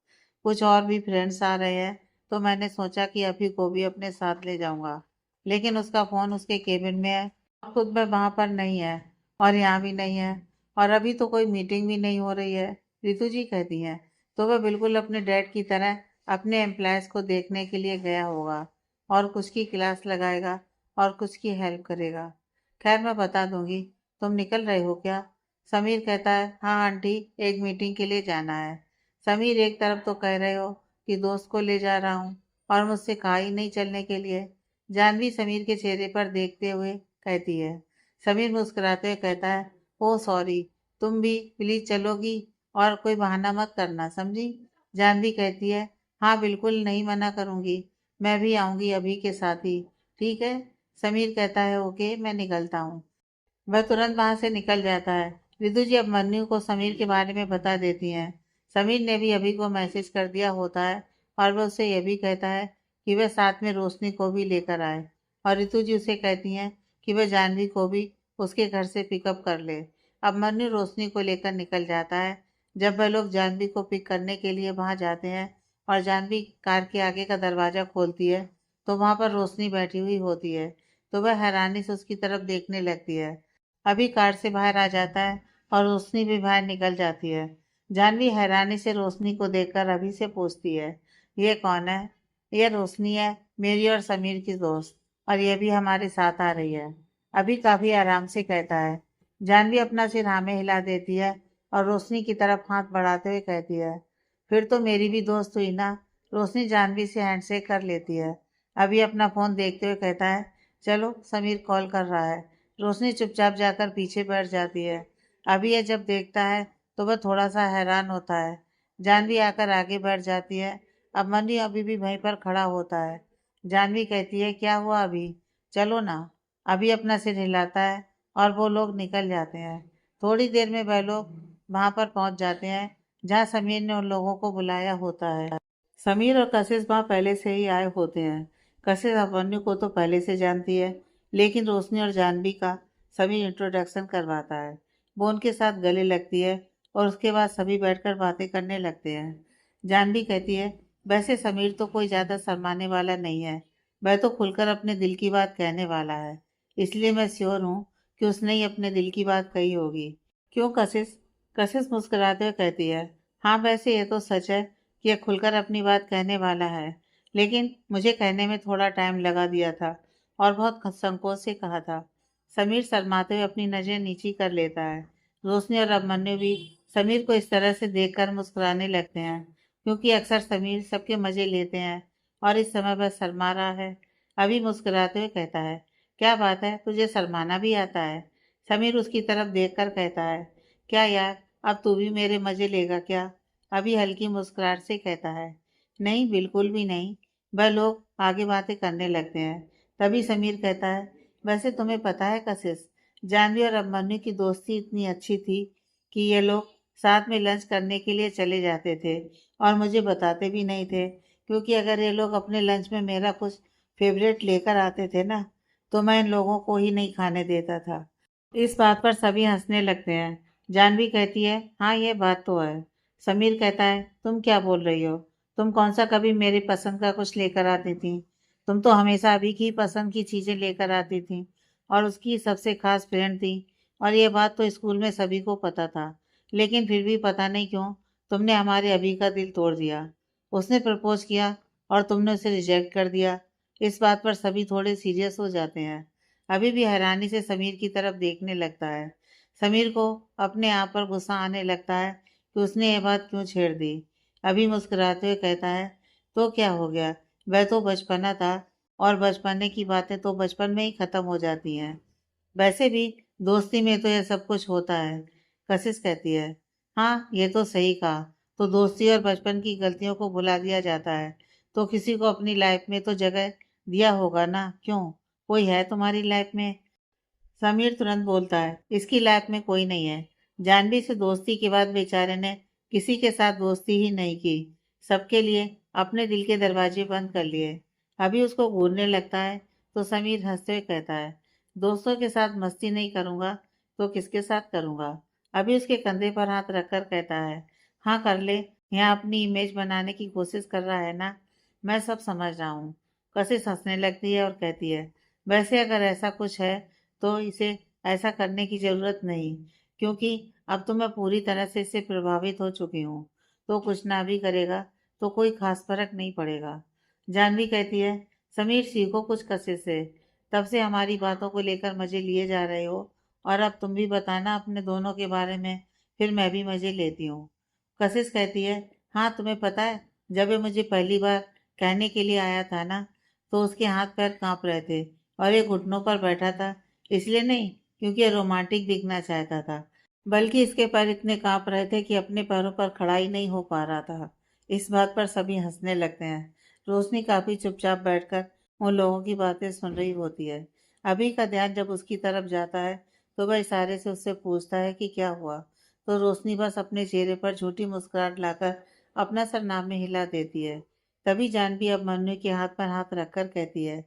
कुछ और भी फ्रेंड्स आ रहे हैं, तो मैंने सोचा कि अभी को भी अपने साथ ले जाऊंगा, लेकिन उसका फोन उसके केबिन में है, खुद वह वहां पर नहीं है और यहाँ भी नहीं है, और अभी तो कोई मीटिंग भी नहीं हो रही है। रितु जी कहती हैं, तो वह बिल्कुल अपने डैड की तरह अपने एम्प्लॉयज को देखने के लिए गया होगा और कुछ की क्लास लगाएगा और कुछ की हेल्प करेगा। खैर मैं बता दूंगी, तुम निकल रहे हो क्या? समीर कहता है, हाँ आंटी, एक मीटिंग के लिए जाना है। समीर, एक तरफ तो कह रहे हो कि दोस्त को ले जा रहा हूँ और मुझसे कहा ही नहीं चलने के लिए। जानवी समीर के चेहरे पर देखते हुए कहती है। समीर मुस्कुराते हुए कहता है, ओ सॉरी, तुम भी प्लीज चलोगी, और कोई बहाना मत करना, समझी। जानवी कहती है, हाँ बिल्कुल नहीं मना करूंगी, मैं भी आऊंगी अभी के साथ ही, ठीक है। समीर कहता है, ओके मैं निकलता हूँ। वह तुरंत वहां से निकल जाता है। रितु जी अब मन्नू को समीर के बारे में बता देती हैं। समीर ने भी अभी को मैसेज कर दिया होता है और वह उसे यह भी कहता है कि वह साथ में रोशनी को भी लेकर आए, और रितु जी उसे कहती हैं कि वह जानवी को भी उसके घर से पिकअप कर ले। अब मन्नू रोशनी को लेकर निकल जाता है। जब वह लोग जानवी को पिक करने के लिए वहां जाते हैं और जानवी कार के आगे का दरवाजा खोलती है तो वहां पर रोशनी बैठी हुई होती है, तो वह हैरानी से उसकी तरफ देखने लगती है। अभी कार से बाहर आ जाता है और रोशनी भी बाहर निकल जाती है। जानवी हैरानी से रोशनी को देखकर अभी से पूछती है, ये कौन है? ये रोशनी है, मेरी और समीर की दोस्त, और ये भी हमारे साथ आ रही है। अभी काफी आराम से कहता है। जानवी अपना सिर हाँ में हिला देती है और रोशनी की तरफ हाथ बढ़ाते हुए कहती है, फिर तो मेरी भी दोस्त हुई ना। रोशनी जानवी से हैंडशेक कर लेती है। अभी अपना फ़ोन देखते हुए कहता है, चलो समीर कॉल कर रहा है। रोशनी चुपचाप जाकर पीछे बैठ जाती है। अभी यह जब देखता है तो वह थोड़ा सा हैरान होता है। जानवी आकर आगे बैठ जाती है। अब मन्नी अभी भी वहीं पर खड़ा होता है। जानवी कहती है, क्या हुआ अभी? चलो ना। अभी अपना सिर हिलाता है और वो लोग निकल जाते हैं। थोड़ी देर में वह लोग वहां पर पहुंच जाते हैं जहां समीर ने उन लोगों को बुलाया होता है। समीर और कशिश वहां पहले से ही आए होते हैं। कशिश अभिमन्यु को तो पहले से जानती है, लेकिन रोशनी और जानवी का समीर इंट्रोडक्शन करवाता है। वो उनके साथ गले लगती है और उसके बाद सभी बैठकर बातें करने लगते हैं। जानवी कहती है, वैसे समीर तो कोई ज्यादा शर्माने वाला नहीं है। वह तो खुलकर अपने दिल की बात कहने वाला है। इसलिए मैं श्योर हूँ कि उसने ही अपने दिल की बात कही होगी। क्यों कशिश? कशिश मुस्कुराते हुए कहती है, हाँ वैसे ये तो सच है कि यह खुलकर अपनी बात कहने वाला है, लेकिन मुझे कहने में थोड़ा टाइम लगा दिया था और बहुत संकोच से कहा था। समीर शर्माते हुए अपनी नजर नीची कर लेता है। रोशनी और अभिमन्यु भी समीर को इस तरह से देखकर मुस्कुराने लगते हैं, क्योंकि अक्सर समीर सबके मजे लेते हैं और इस समय वह शर्मा रहा है। अभी मुस्कुराते हुए कहता है, क्या बात है, तुझे शर्माना भी आता है? समीर उसकी तरफ देखकर कहता है, क्या यार, अब तू भी मेरे मजे लेगा क्या? अभी हल्की मुस्कुराहट से कहता है, नहीं बिल्कुल भी नहीं। वह लोग आगे बातें करने लगते हैं। तभी समीर कहता है, वैसे तुम्हें पता है कशिश, जानवी और अभिमन्यु की दोस्ती इतनी अच्छी थी कि ये लोग साथ में लंच करने के लिए चले जाते थे और मुझे बताते भी नहीं थे, क्योंकि अगर ये लोग अपने लंच में मेरा कुछ फेवरेट लेकर आते थे ना, तो मैं इन लोगों को ही नहीं खाने देता था। इस बात पर सभी हंसने लगते हैं। जानवी कहती है, हाँ ये बात तो है। समीर कहता है, तुम क्या बोल रही हो? तुम कौन सा कभी मेरी पसंद का कुछ लेकर आती थी? तुम तो हमेशा अभी की पसंद की चीजें लेकर आती थी और उसकी सबसे खास फ्रेंड थी। और ये बात तो स्कूल में सभी को पता था, लेकिन फिर भी पता नहीं क्यों तुमने हमारे अभी का दिल तोड़ दिया। उसने प्रपोज किया और तुमने उसे रिजेक्ट कर दिया। इस बात पर सभी थोड़े सीरियस हो जाते हैं। अभी भी हैरानी से समीर की तरफ देखने लगता है। समीर को अपने आप पर गुस्सा आने लगता है कि उसने ये बात क्यों छेड़ दी। अभी मुस्कुराते हुए कहता है, तो क्या हो गया, वह तो बचपना था और बचपने की बातें तो बचपन में ही खत्म हो जाती हैं। वैसे भी दोस्ती में तो यह सब कुछ होता है। कशिश कहती है, हाँ ये तो सही कहा। तो दोस्ती और बचपन की गलतियों को भुला दिया जाता है तो किसी को अपनी लाइफ में तो जगह दिया होगा ना, क्यों? कोई है तुम्हारी लाइफ में? समीर तुरंत बोलता है, इसकी लाइफ में कोई नहीं है। जानवी से दोस्ती के बाद बेचारे ने किसी के साथ दोस्ती ही नहीं की। सबके लिए अपने दिल के दरवाजे बंद कर लिए। अभी उसको घूरने लगता है तो समीर हंसते हुए कहता है, दोस्तों के साथ मस्ती नहीं करूंगा तो किसके साथ करूंगा? अभी उसके कंधे पर हाथ रखकर कहता है, हाँ कर ले। यहाँ अपनी इमेज बनाने की कोशिश कर रहा है ना? मैं सब समझ रहा हूँ। कशिश हंसने लगती है और कहती है, वैसे अगर ऐसा कुछ है तो इसे ऐसा करने की ज़रूरत नहीं, क्योंकि अब तो मैं पूरी तरह से इससे प्रभावित हो चुकी हूँ। तो कुछ ना भी करेगा तो कोई खास फर्क नहीं पड़ेगा। जानवी कहती है, समीर सीखो कुछ कशिश से। तब से हमारी बातों को लेकर मजे लिए जा रहे हो और अब तुम भी बताना अपने दोनों के बारे में, फिर मैं भी मजे लेती हूँ। कशिश कहती है, हाँ तुम्हें पता है, जब ये मुझे पहली बार कहने के लिए आया था ना, तो उसके हाथ पैर कांप रहे थे और ये घुटनों पर बैठा था। इसलिए नहीं क्योंकि ये रोमांटिक दिखना चाहता था, बल्कि इसके पैर इतने कांप रहे थे कि अपने पैरों पर खड़ा ही नहीं हो पा रहा था। इस बात पर सभी हंसने लगते हैं। रोशनी काफी चुपचाप बैठकर उन लोगों की बातें सुन रही होती है। अभी का ध्यान जब उसकी तरफ जाता है तो वह इशारे से उससे पूछता है कि क्या हुआ। तो रोशनी बस अपने चेहरे पर झूठी मुस्कुराहट लाकर अपना सर नाम में हिला देती है। तभी जानवी अब मन्नू के हाथ पर हाथ रखकर कहती है,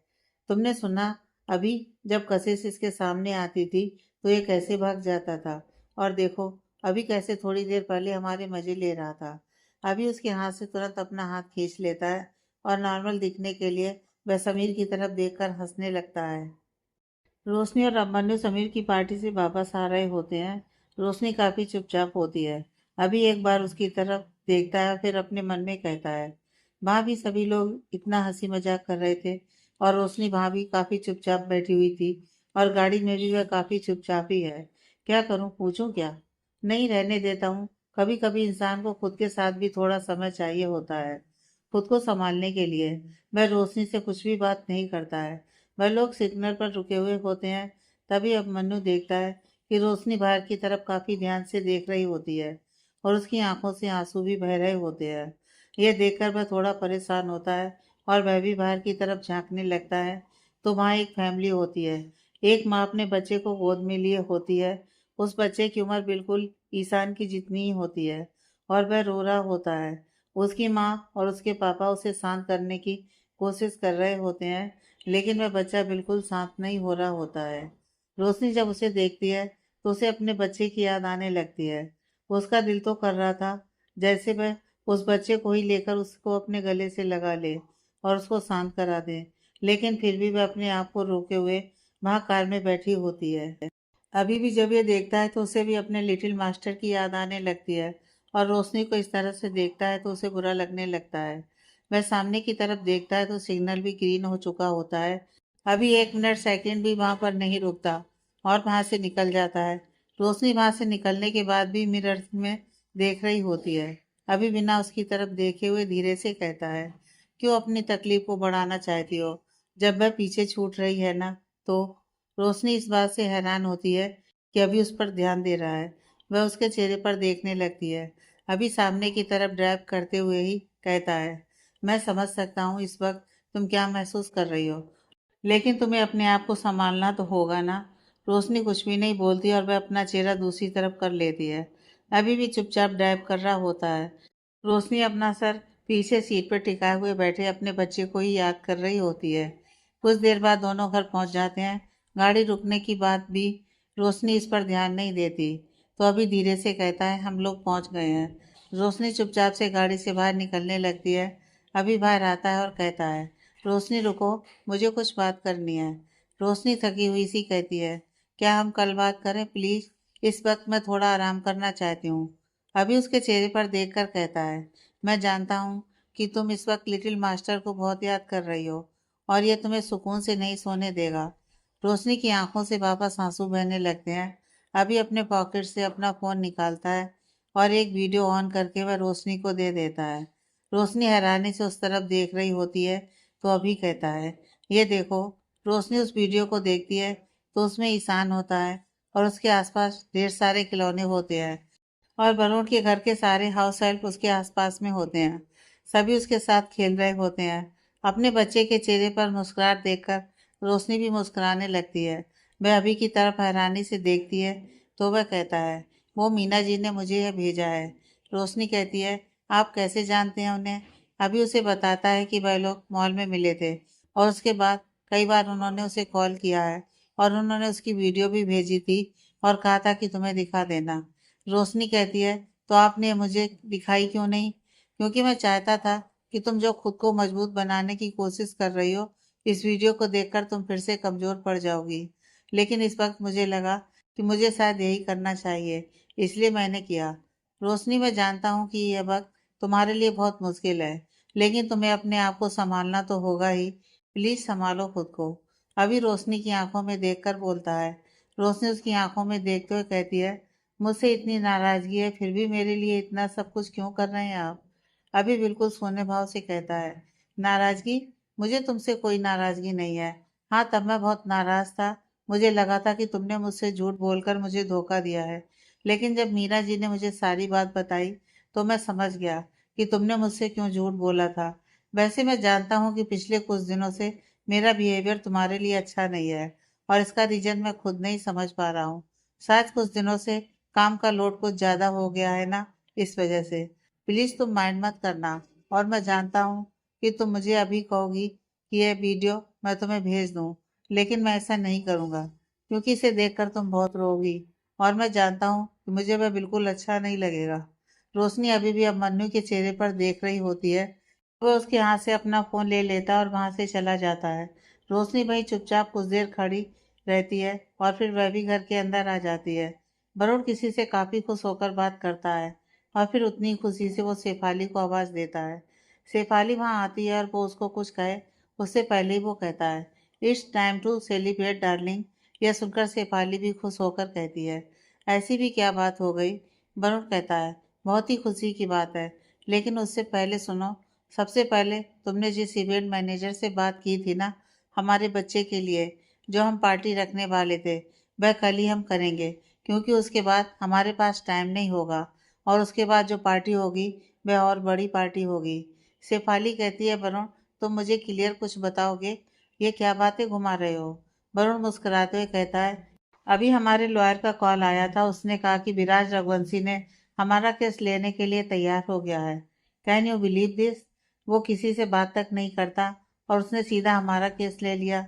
तुमने सुना अभी, जब कशिश इसके सामने आती थी तो ये कैसे भाग जाता था, और देखो अभी कैसे थोड़ी देर पहले हमारे मजे ले रहा था। अभी उसके हाथ से तुरंत अपना हाथ खींच लेता है और नॉर्मल दिखने के लिए वह समीर की तरफ देखकर हंसने लगता है। रोशनी और अभिमन्यु समीर की पार्टी से वापस आ रहे होते हैं। रोशनी काफी चुपचाप होती है। अभी एक बार उसकी तरफ देखता है, फिर अपने मन में कहता है, वहां भी सभी लोग इतना हंसी मजाक कर रहे थे और रोशनी वहां भी काफी चुपचाप बैठी हुई थी और गाड़ी में भी वह काफी चुपचाप ही है। क्या करूं, पूछूं क्या? नहीं, रहने देता हूँ। कभी कभी इंसान को खुद के साथ भी थोड़ा समय चाहिए होता है। खुद को संभालने के लिए। वह रोशनी से कुछ भी बात नहीं करता है। वह लोग सिग्नल पर रुके हुए होते हैं। तभी अब मन्नू देखता है कि रोशनी बाहर की तरफ काफी ध्यान से देख रही होती है और उसकी आंखों से आंसू भी बह रहे होते हैं। यह देखकर वह थोड़ा परेशान होता है और वह भी बाहर की तरफ झांकने लगता है। तो वहाँ एक फैमिली होती है। एक माँ अपने बच्चे को गोद में लिए होती है। उस बच्चे की उम्र बिल्कुल ईशान की जितनी ही होती है और वह रो रहा होता है। उसकी माँ और उसके पापा उसे शांत करने की कोशिश कर रहे होते हैं, लेकिन वह बच्चा बिल्कुल शांत नहीं हो रहा होता है। रोशनी जब उसे देखती है तो उसे अपने बच्चे की याद आने लगती है। उसका दिल तो कर रहा था जैसे वह उस बच्चे को ही लेकर उसको अपने गले से लगा ले और उसको शांत करा दे, लेकिन फिर भी वह अपने आप को रोके हुए वहाँ कार में बैठी होती है। अभी भी जब ये देखता है तो उसे भी अपने लिटिल मास्टर की याद आने लगती है और रोशनी को इस तरह से देखता है तो उसे बुरा लगने लगता है। वह सामने की तरफ देखता है तो सिग्नल भी ग्रीन हो चुका होता है। अभी 1 मिनट सेकंड भी वहां पर नहीं रुकता और वहां से निकल जाता है। रोशनी वहां से निकलने के बाद भी मिरर में देख रही होती है। अभी बिना उसकी तरफ देखे हुए धीरे से कहता है, क्यों अपनी तकलीफ को बढ़ाना चाहती हो जब वह पीछे छूट रही है ना। तो रोशनी इस बात से हैरान होती है कि अभी उस पर ध्यान दे रहा है। वह उसके चेहरे पर देखने लगती है। अभी सामने की तरफ ड्राइव करते हुए ही कहता है, मैं समझ सकता हूँ इस वक्त तुम क्या महसूस कर रही हो, लेकिन तुम्हें अपने आप को संभालना तो होगा ना। रोशनी कुछ भी नहीं बोलती और वह अपना चेहरा दूसरी तरफ कर लेती है। अभी भी चुपचाप ड्राइव कर रहा होता है। रोशनी अपना सर पीछे सीट पर टिकाए हुए बैठे अपने बच्चे को ही याद कर रही होती है। कुछ देर बाद दोनों घर पहुंच जाते हैं। गाड़ी रुकने की बात भी रोशनी इस पर ध्यान नहीं देती। तो अभी धीरे से कहता है, हम लोग पहुंच गए हैं। रोशनी चुपचाप से गाड़ी से बाहर निकलने लगती है। अभी बाहर आता है और कहता है, रोशनी रुको, मुझे कुछ बात करनी है। रोशनी थकी हुई सी कहती है, क्या हम कल बात करें प्लीज, इस वक्त मैं थोड़ा आराम करना चाहती हूँ। अभी उसके चेहरे पर देखकर कहता है, मैं जानता हूँ कि तुम इस वक्त लिटिल मास्टर को बहुत याद कर रही हो और ये तुम्हें सुकून से नहीं सोने देगा। रोशनी की आंखों से वापस आंसू बहने लगते हैं। अभी अपने पॉकेट से अपना फोन निकालता है और एक वीडियो ऑन करके वह रोशनी को दे देता है। रोशनी हैरानी से उस तरफ देख रही होती है। तो अभी कहता है, ये देखो। रोशनी उस वीडियो को देखती है तो उसमें ईशान होता है और उसके आसपास ढेर सारे खिलौने होते हैं और वरुण के घर के सारे हाउस हेल्प उसके आसपास में होते हैं। सभी उसके साथ खेल रहे होते हैं। अपने बच्चे के चेहरे पर मुस्कुराहट देखकर रोशनी भी मुस्कुराने लगती है। वह अभी की तरफ हैरानी से देखती है तो वह कहता है, वो मीना जी ने मुझे यह भेजा है। रोशनी कहती है, आप कैसे जानते हैं उन्हें। अभी उसे बताता है कि वह लोग मॉल में मिले थे और उसके बाद कई बार उन्होंने उसे कॉल किया है और उन्होंने उसकी वीडियो भी भेजी थी और कहा था कि तुम्हें दिखा देना। रोशनी कहती है, तो आपने मुझे दिखाई क्यों नहीं। क्योंकि मैं चाहता था कि तुम जो खुद को मजबूत बनाने की कोशिश कर रही हो, इस वीडियो को देखकर तुम फिर से कमजोर पड़ जाओगी। लेकिन इस वक्त मुझे लगा कि मुझे शायद यही करना चाहिए, इसलिए मैंने किया। रोशनी, मैं जानता हूँ कि यह वक्त तुम्हारे लिए बहुत मुश्किल है, लेकिन तुम्हें अपने आप को संभालना तो होगा ही। प्लीज संभालो खुद को। अभी रोशनी की आंखों में देखकर बोलता है। रोशनी उसकी आंखों में देखते हुए कहती है, मुझसे इतनी नाराजगी है फिर भी मेरे लिए इतना सब कुछ क्यों कर रहे हैं आप। अभी बिल्कुल सोने भाव से कहता है, नाराजगी, मुझे तुमसे कोई नाराजगी नहीं है। हाँ, तब मैं बहुत नाराज था। मुझे लगा था कि तुमने मुझसे झूठ बोलकर मुझे धोखा दिया है, लेकिन जब मीरा जी ने मुझे सारी बात बताई तो मैं समझ गया कि तुमने मुझसे क्यों झूठ बोला था। वैसे मैं जानता हूँ कि पिछले कुछ दिनों से मेरा बिहेवियर तुम्हारे लिए अच्छा नहीं है और इसका रीजन मैं खुद नहीं समझ पा रहा हूँ। शायद कुछ दिनों से काम का लोड कुछ ज्यादा हो गया है ना, इस वजह से। प्लीज तुम माइंड मत करना और मैं जानता हूँ कि तुम मुझे अभी कहोगी कि यह वीडियो मैं तुम्हें भेज दूँ, लेकिन मैं ऐसा नहीं करूँगा क्योंकि इसे देखकर तुम बहुत रोगी और मैं जानता हूँ कि मुझे वह बिल्कुल अच्छा नहीं लगेगा। रोशनी अभी भी अब मन्नू के चेहरे पर देख रही होती है। वह उसके हाथ से अपना फोन ले लेता है और वहां से चला जाता है। रोशनी वहीं चुपचाप कुछ देर खड़ी रहती है और फिर वह भी घर के अंदर आ जाती है। वरुण किसी से काफी खुश होकर बात करता है और फिर उतनी खुशी से वो शेफाली को आवाज देता है। शेफाली वहां आती है और वो उसको कुछ कहे उससे पहले ही वो कहता है, it's time to celebrate darling. यह सुनकर शेफाली भी खुश होकर कहती है, ऐसी भी क्या बात हो गई। वरुण कहता है, बहुत ही खुशी की बात है, लेकिन उससे पहले सुनो, सबसे पहले तुमने जिस इवेंट मैनेजर से बात की थी ना, हमारे बच्चे के लिए जो हम पार्टी रखने वाले थे, वह कल ही हम करेंगे, क्योंकि उसके बाद हमारे पास टाइम नहीं होगा। और उसके बाद जो पार्टी होगी वह और बड़ी पार्टी होगी। शेफाली कहती है, वरुण तुम मुझे क्लियर कुछ बताओगे, ये क्या बातें घुमा रहे हो? वरुण मुस्कुराते हुए कहता है, अभी हमारे लॉयर का कॉल आया था, उसने कहा कि विराज रघुवंशी ने हमारा केस लेने के लिए तैयार हो गया है। Can you believe this? वो किसी से बात तक नहीं करता और उसने सीधा हमारा केस ले लिया।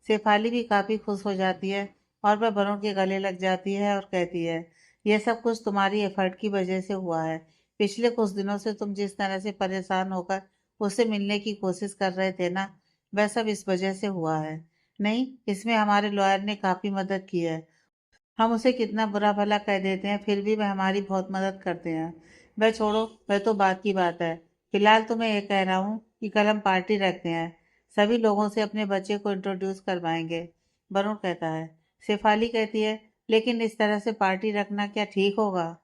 शेफाली भी काफ़ी खुश हो जाती है और वह वरुण के गले लग जाती है और कहती है, यह सब कुछ तुम्हारी एफर्ट की वजह से हुआ है। पिछले कुछ दिनों से तुम जिस तरह से परेशान होकर उससे मिलने की कोशिश कर रहे थे ना, वह सब इस वजह से हुआ है। नहीं, इसमें हमारे लॉयर ने काफ़ी मदद की है। हम उसे कितना बुरा भला कह देते हैं, फिर भी वह हमारी बहुत मदद करते हैं। वह छोड़ो, वह तो बात की बात है। फिलहाल तो मैं ये कह रहा हूँ कि कल हम पार्टी रखते हैं, सभी लोगों से अपने बच्चे को इंट्रोड्यूस करवाएंगे। वरुण कहता है। शेफाली कहती है, लेकिन इस तरह से पार्टी रखना क्या ठीक होगा?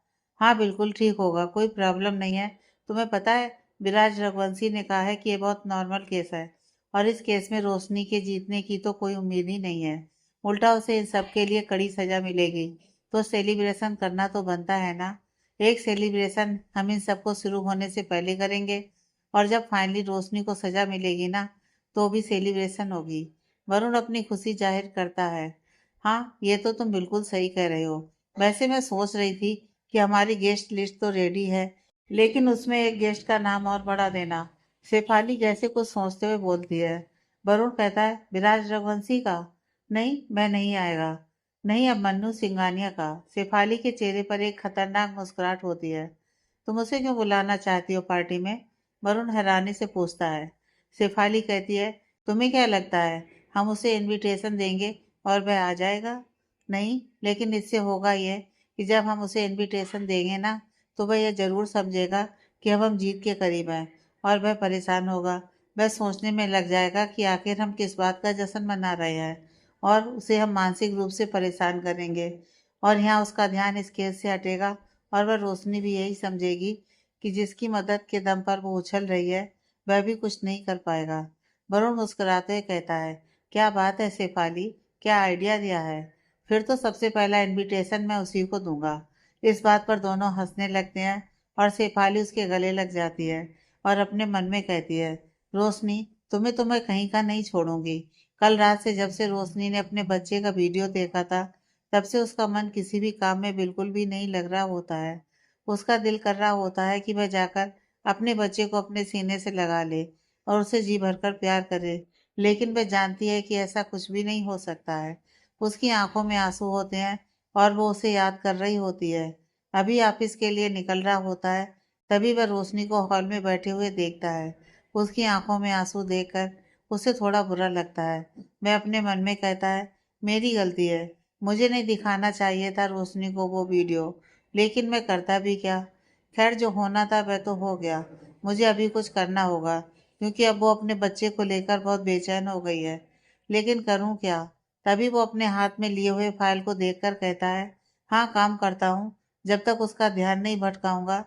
हाँ बिल्कुल ठीक होगा, कोई प्रॉब्लम नहीं है। तुम्हें पता है, विराज रघुवंशी ने कहा है कि ये बहुत नॉर्मल केस है और इस केस में रोशनी के जीतने की तो कोई उम्मीद ही नहीं है। उल्टा उसे इन सब के लिए कड़ी सजा मिलेगी, तो सेलिब्रेशन करना तो बनता है ना। एक सेलिब्रेशन हम इन सबको शुरू होने से पहले करेंगे, और जब फाइनली रोशनी को सजा मिलेगी ना, तो भी सेलिब्रेशन होगी। वरुण अपनी खुशी जाहिर करता है। हाँ, ये तो तुम बिल्कुल सही कह रहे हो। वैसे मैं सोच रही थी कि हमारी गेस्ट लिस्ट तो रेडी है, लेकिन उसमें एक गेस्ट का नाम और बढ़ा देना। शेफाली जैसे कुछ सोचते हुए बोलती है। वरुण कहता है, विराज रघुवंशी का? नहीं, मैं नहीं आएगा। नहीं, अब मन्नू सिंघानिया का। शेफाली के चेहरे पर एक खतरनाक मुस्कुराहट होती है। तुम उसे क्यों बुलाना चाहती हो पार्टी में? वरुण हैरानी से पूछता है। शेफाली कहती है, तुम्हें क्या लगता है हम उसे इनविटेशन देंगे और वह आ जाएगा? नहीं, लेकिन इससे होगा ये कि जब हम उसे इनविटेशन देंगे ना, तो वह यह जरूर समझेगा कि अब हम जीत के करीब हैं, और वह परेशान होगा। वह सोचने में लग जाएगा कि आखिर हम किस बात का जश्न मना रहे हैं, और उसे हम मानसिक रूप से परेशान करेंगे। और यहाँ उसका ध्यान इस केस से हटेगा, और वह रोशनी भी यही समझेगी कि जिसकी मदद के दम पर वो उछल रही है, वह भी कुछ नहीं कर पाएगा। वरुण मुस्कुराते हुए कहता है, क्या बात है शेफाली, क्या आइडिया दिया है? फिर तो सबसे पहला इनविटेशन मैं उसी को दूंगा। इस बात पर दोनों हंसने लगते हैं और शेफाली उसके गले लग जाती है और अपने मन में कहती है, रोशनी, तुम्हें कहीं का नहीं छोड़ूंगी। कल रात से जब से रोशनी ने अपने बच्चे का वीडियो देखा था, तब से उसका मन किसी भी काम में बिल्कुल भी नहीं लग रहा होता है। उसका दिल कर रहा होता है कि वह जाकर अपने बच्चे को अपने सीने से लगा ले और उसे जी भरकर प्यार करे, लेकिन वह जानती है कि ऐसा कुछ भी नहीं हो सकता है। उसकी आंखों में आंसू होते हैं और वो उसे याद कर रही होती है। अभी ऑफिस के लिए निकल रहा होता है, तभी वह रोशनी को हॉल में बैठे हुए देखता है। उसकी आंखों में आंसू देखकर उसे थोड़ा बुरा लगता है। वह अपने मन में कहता है, मेरी गलती है, मुझे नहीं दिखाना चाहिए था रोशनी को वो वीडियो, लेकिन मैं करता भी क्या। खैर, जो होना था वह तो हो गया। मुझे अभी कुछ करना होगा, क्योंकि अब वो अपने बच्चे को लेकर बहुत बेचैन हो गई है। लेकिन करूं क्या? तभी वो अपने हाथ में लिए हुए फाइल को देखकर कहता है, हाँ, काम करता हूँ। जब तक उसका ध्यान नहीं भटकाऊंगा,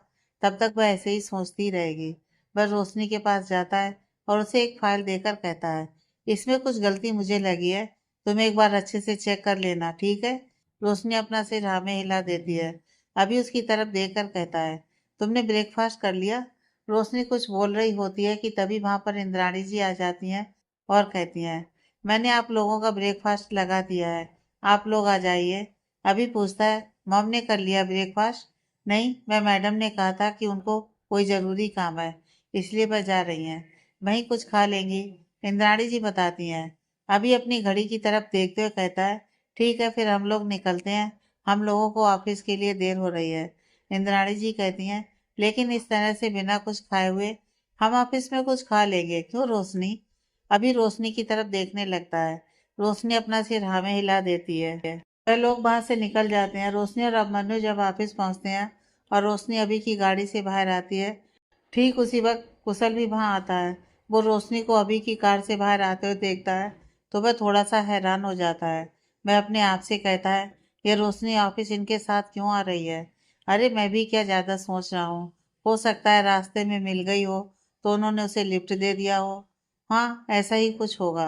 तब तक वह ऐसे ही सोचती रहेगी। वह रोशनी के पास जाता है और उसे एक फाइल देकर कहता है, इसमें कुछ गलती मुझे लगी है, तुम एक बार अच्छे से चेक कर लेना, ठीक है? रोशनी अपना सिर हाँ में हिला देती है। अभी उसकी तरफ देखकर कहता है, तुमने ब्रेकफास्ट कर लिया? रोशनी कुछ बोल रही होती है कि तभी वहां पर इंद्राणी जी आ जाती हैं और कहती हैं, मैंने आप लोगों का ब्रेकफास्ट लगा दिया है, आप लोग आ जाइए। अभी पूछता है, मॉम ने कर लिया ब्रेकफास्ट? नहीं, वह मैडम ने कहा था कि उनको कोई ज़रूरी काम है, इसलिए वह जा रही हैं। वहीं कुछ खा लेंगी, इंद्राणी जी बताती हैं। अभी अपनी घड़ी की तरफ देखते हुए कहता है, ठीक है, फिर हम लोग निकलते हैं, हम लोगों को ऑफिस के लिए देर हो रही है। इंद्राणी जी कहती हैं, लेकिन इस तरह से बिना कुछ खाए हुए हम ऑफिस में कुछ खा लेंगे क्यों रोशनी? अभी रोशनी की तरफ देखने लगता है। रोशनी अपना सिर हाँ में हिला देती है। वह लोग वहां से निकल जाते हैं। रोशनी और अभिमन्यु जब ऑफिस पहुंचते हैं और रोशनी अभी की गाड़ी से बाहर आती है, ठीक उसी वक्त कुशल भी वहां आता है। वो रोशनी को अभी की कार से बाहर आते हुए देखता है, तो वह थोड़ा सा हैरान हो जाता है। वह अपने आप से कहता है, ये रोशनी ऑफिस इनके साथ क्यों आ रही है? अरे, मैं भी क्या ज्यादा सोच रहा हूँ, हो सकता है रास्ते में मिल गई हो तो उन्होंने उसे लिफ्ट दे दिया हो। हाँ, ऐसा ही कुछ होगा।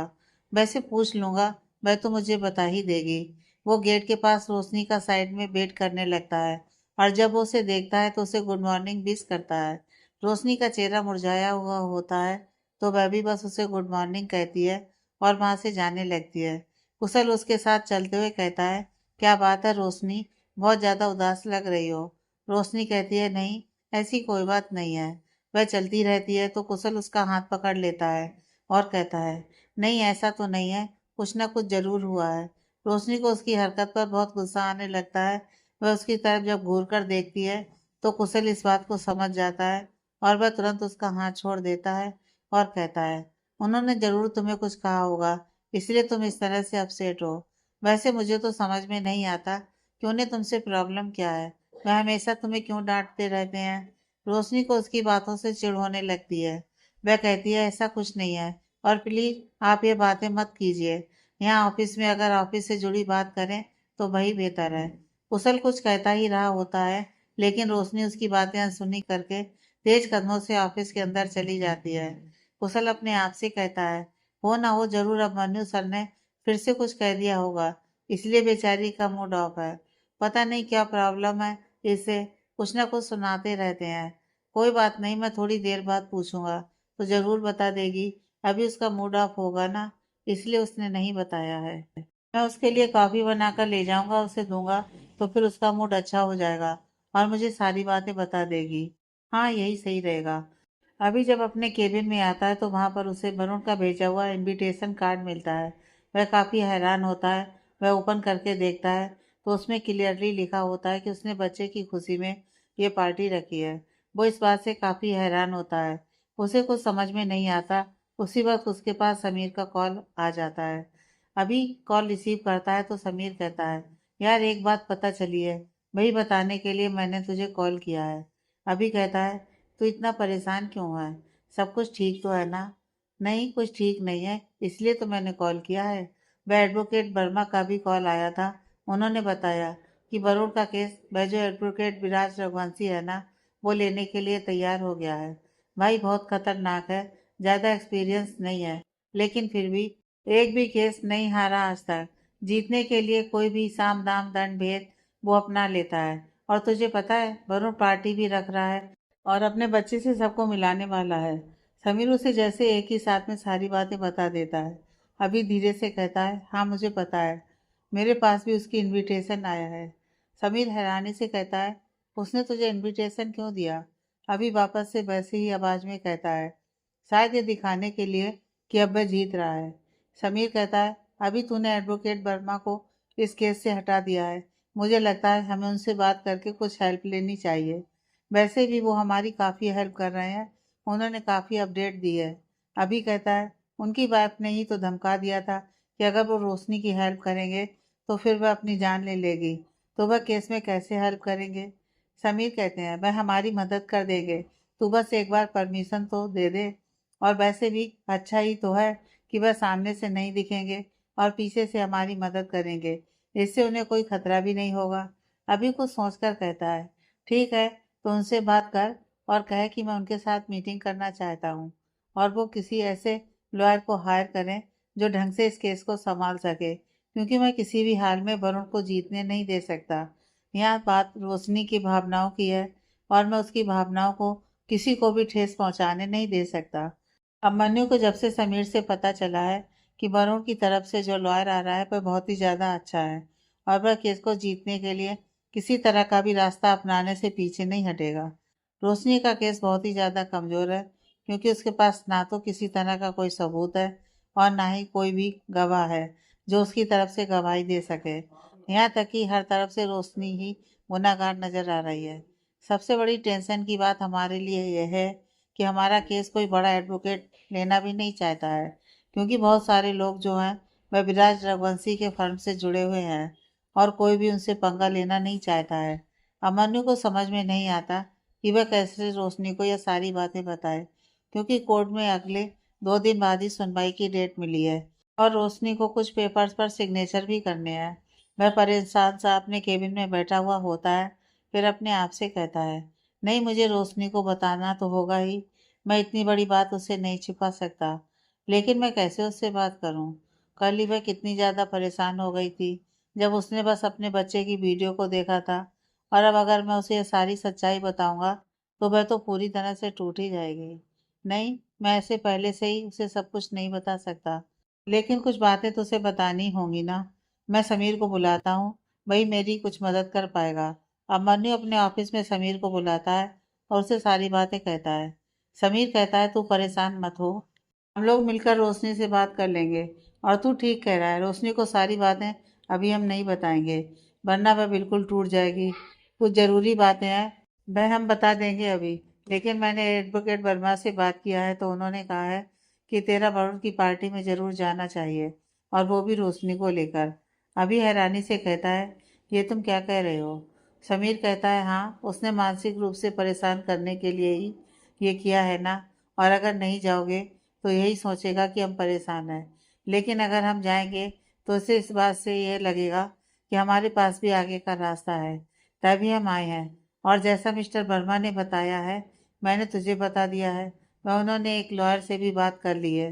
वैसे पूछ लूंगा, वह तो मुझे बता ही देगी। वो गेट के पास रोशनी का साइड में वेट करने लगता है और जब वो उसे देखता है तो उसे गुड मॉर्निंग विश करता है। रोशनी का चेहरा मुरझाया हुआ होता है तो वह भी बस उसे गुड मॉर्निंग कहती है और वहां से जाने लगती है। कुशल उसके साथ चलते हुए कहता है, क्या बात है रोशनी, बहुत ज्यादा उदास लग रही हो। रोशनी कहती है, नहीं, ऐसी कोई बात नहीं है। वह चलती रहती है तो कुशल उसका हाथ पकड़ लेता है और कहता है, नहीं ऐसा तो नहीं है, कुछ ना कुछ जरूर हुआ है। रोशनी को उसकी हरकत पर बहुत गुस्सा आने लगता है। वह उसकी तरफ जब घूर कर देखती है तो कुशल इस बात को समझ जाता है और वह तुरंत उसका हाथ छोड़ देता है और कहता है, उन्होंने जरूर तुम्हें कुछ कहा होगा, इसलिए तुम इस तरह से अपसेट हो। वैसे मुझे तो समझ में नहीं आता कि उन्हें तुमसे प्रॉब्लम क्या है। वह हमेशा तुम्हें क्यों डांटते रहते हैं। रोशनी को उसकी बातों से चिढ़ होने लगती है। वह कहती है, ऐसा कुछ नहीं है और प्लीज आप ये बातें मत कीजिए। यहाँ ऑफिस में अगर ऑफिस से जुड़ी बात करें तो वही बेहतर है। कुशल कुछ कहता ही रहा होता है लेकिन रोशनी उसकी बातें अनसुनी करके तेज कदमों से ऑफिस के अंदर चली जाती है। कुशल अपने आप से कहता है, हो ना हो जरूर अब मनु सर ने फिर से कुछ कह दिया होगा, इसलिए बेचारी का मूड ऑफ है। पता नहीं क्या प्रॉब्लम है इसे, कुछ ना कुछ सुनाते रहते हैं। कोई बात नहीं, मैं थोड़ी देर बाद पूछूंगा तो जरूर बता देगी। अभी उसका मूड ऑफ होगा ना, इसलिए उसने नहीं बताया है। मैं उसके लिए कॉफी बनाकर ले जाऊंगा, उसे दूंगा तो फिर उसका मूड अच्छा हो जाएगा और मुझे सारी बातें बता देगी। हाँ, यही सही रहेगा। अभी जब अपने केबिन में आता है तो वहां पर उसे वरुण का भेजा हुआ इनविटेशन कार्ड मिलता है। वह काफी हैरान होता है। वह ओपन करके देखता है तो उसमें क्लियरली लिखा होता है कि उसने बच्चे की खुशी में ये पार्टी रखी है। वो इस बात से काफी हैरान होता है। उसे कुछ समझ में नहीं आता। उसी वक्त उसके पास समीर का कॉल आ जाता है। अभी कॉल रिसीव करता है तो समीर कहता है, यार एक बात पता चली है, वही बताने के लिए मैंने तुझे कॉल किया है। अभी कहता है, तू इतना परेशान क्यों है, सब कुछ ठीक तो है ना। नहीं, कुछ ठीक नहीं है, इसलिए तो मैंने कॉल किया है। वह एडवोकेट वर्मा का भी कॉल आया था। उन्होंने बताया कि वरुण का केस वह जो एडवोकेट विराज रघुवंशी है ना, वो लेने के लिए तैयार हो गया है। भाई बहुत खतरनाक है, ज़्यादा एक्सपीरियंस नहीं है लेकिन फिर भी एक भी केस नहीं हारा आज तक। जीतने के लिए कोई भी साम दाम दंड भेद वो अपना लेता है। और तुझे पता है वरुण पार्टी भी रख रहा है और अपने बच्चे से सबको मिलाने वाला है। समीर उसे जैसे एक ही साथ में सारी बातें बता देता है। अभी धीरे से कहता है, हाँ मुझे पता है, मेरे पास भी उसकी इनविटेशन आया है। समीर हैरानी से कहता है, उसने तुझे इनविटेशन क्यों दिया। अभी वापस से वैसे ही आवाज में कहता है, शायद ये दिखाने के लिए कि अब वह जीत रहा है। समीर कहता है, अभी तूने एडवोकेट वर्मा को इस केस से हटा दिया है, मुझे लगता है हमें उनसे बात करके कुछ हेल्प लेनी चाहिए। वैसे भी वो हमारी काफ़ी हेल्प कर रहे हैं, उन्होंने काफ़ी अपडेट दी है। अभी कहता है, उनकी वाइफ ने ही तो धमका दिया था कि अगर वो रोशनी की हेल्प करेंगे तो फिर वह अपनी जान ले लेगी, तो वह केस में कैसे हेल्प करेंगे। समीर कहते हैं, वह हमारी मदद कर देंगे, तू बस एक बार परमिशन तो दे दे। और वैसे भी अच्छा ही तो है कि वह सामने से नहीं दिखेंगे और पीछे से हमारी मदद करेंगे, इससे उन्हें कोई खतरा भी नहीं होगा। अभी कुछ सोचकर कहता है, ठीक है, तो उनसे बात कर और कहे कि मैं उनके साथ मीटिंग करना चाहता हूँ और वो किसी ऐसे लॉयर को हायर करें जो ढंग से इस केस को संभाल सके, क्योंकि मैं किसी भी हाल में वरुण को जीतने नहीं दे सकता। यहाँ बात रोशनी की भावनाओं की है और मैं उसकी भावनाओं को किसी को भी ठेस पहुंचाने नहीं दे सकता। अब मन्नू को जब से समीर से पता चला है कि वरुण की तरफ से जो लॉयर आ रहा है वह बहुत ही ज़्यादा अच्छा है और वह केस को जीतने के लिए किसी तरह का भी रास्ता अपनाने से पीछे नहीं हटेगा। रोशनी का केस बहुत ही ज़्यादा कमज़ोर है क्योंकि उसके पास ना तो किसी तरह का कोई सबूत है और ना ही कोई भी गवाह है जो उसकी तरफ से गवाही दे सके। यहाँ तक कि हर तरफ से रोशनी ही गुनाहगार नजर आ रही है। सबसे बड़ी टेंशन की बात हमारे लिए यह है कि हमारा केस कोई बड़ा एडवोकेट लेना भी नहीं चाहता है, क्योंकि बहुत सारे लोग जो हैं वह विराज रघुवंशी के फर्म से जुड़े हुए हैं और कोई भी उनसे पंगा लेना नहीं चाहता है। अमन्यु को समझ में नहीं आता कि वह कैसे रोशनी को यह सारी बातें बताए, क्योंकि कोर्ट में अगले 2 दिन बाद ही सुनवाई की डेट मिली है और रोशनी को कुछ पेपर्स पर सिग्नेचर भी करने हैं। वह परेशान सा अपने केबिन में बैठा हुआ होता है, फिर अपने आप से कहता है, नहीं, मुझे रोशनी को बताना तो होगा ही। मैं इतनी बड़ी बात उससे नहीं छिपा सकता। लेकिन मैं कैसे उससे बात करूं? कल ही वह कितनी ज़्यादा परेशान हो गई थी जब उसने बस अपने बच्चे की वीडियो को देखा था। और अब अगर मैं उसे ये सारी सच्चाई बताऊंगा तो वह तो पूरी तरह से टूट ही जाएगी। नहीं, मैं ऐसे पहले से ही उसे सब कुछ नहीं बता सकता। लेकिन कुछ बातें तो उसे बतानी होंगी ना। मैं समीर को बुलाता हूँ, वही मेरी कुछ मदद कर पाएगा। अब मन्नू अपने ऑफिस में समीर को बुलाता है और उसे सारी बातें कहता है। समीर कहता है, तू परेशान मत हो, हम लोग मिलकर रोशनी से बात कर लेंगे। और तू ठीक कह रहा है, रोशनी को सारी बातें अभी हम नहीं बताएंगे, वरना वह बिल्कुल टूट जाएगी। कुछ ज़रूरी बातें हैं, वह हम बता देंगे अभी। लेकिन मैंने एडवोकेट वर्मा से बात किया है तो उन्होंने कहा है कि तेरा वरुण की पार्टी में ज़रूर जाना चाहिए, और वो भी रोशनी को लेकर। अभी हैरानी से कहता है, ये तुम क्या कह रहे हो? समीर कहता है, हाँ, उसने मानसिक रूप से परेशान करने के लिए ही ये किया है ना। और अगर नहीं जाओगे तो यही सोचेगा कि हम परेशान हैं। लेकिन अगर हम जाएंगे तो उसे इस बात से यह लगेगा कि हमारे पास भी आगे का रास्ता है, तभी हम आए हैं। और जैसा मिस्टर वर्मा ने बताया है, मैंने तुझे बता दिया है, वह उन्होंने एक लॉयर से भी बात कर ली है।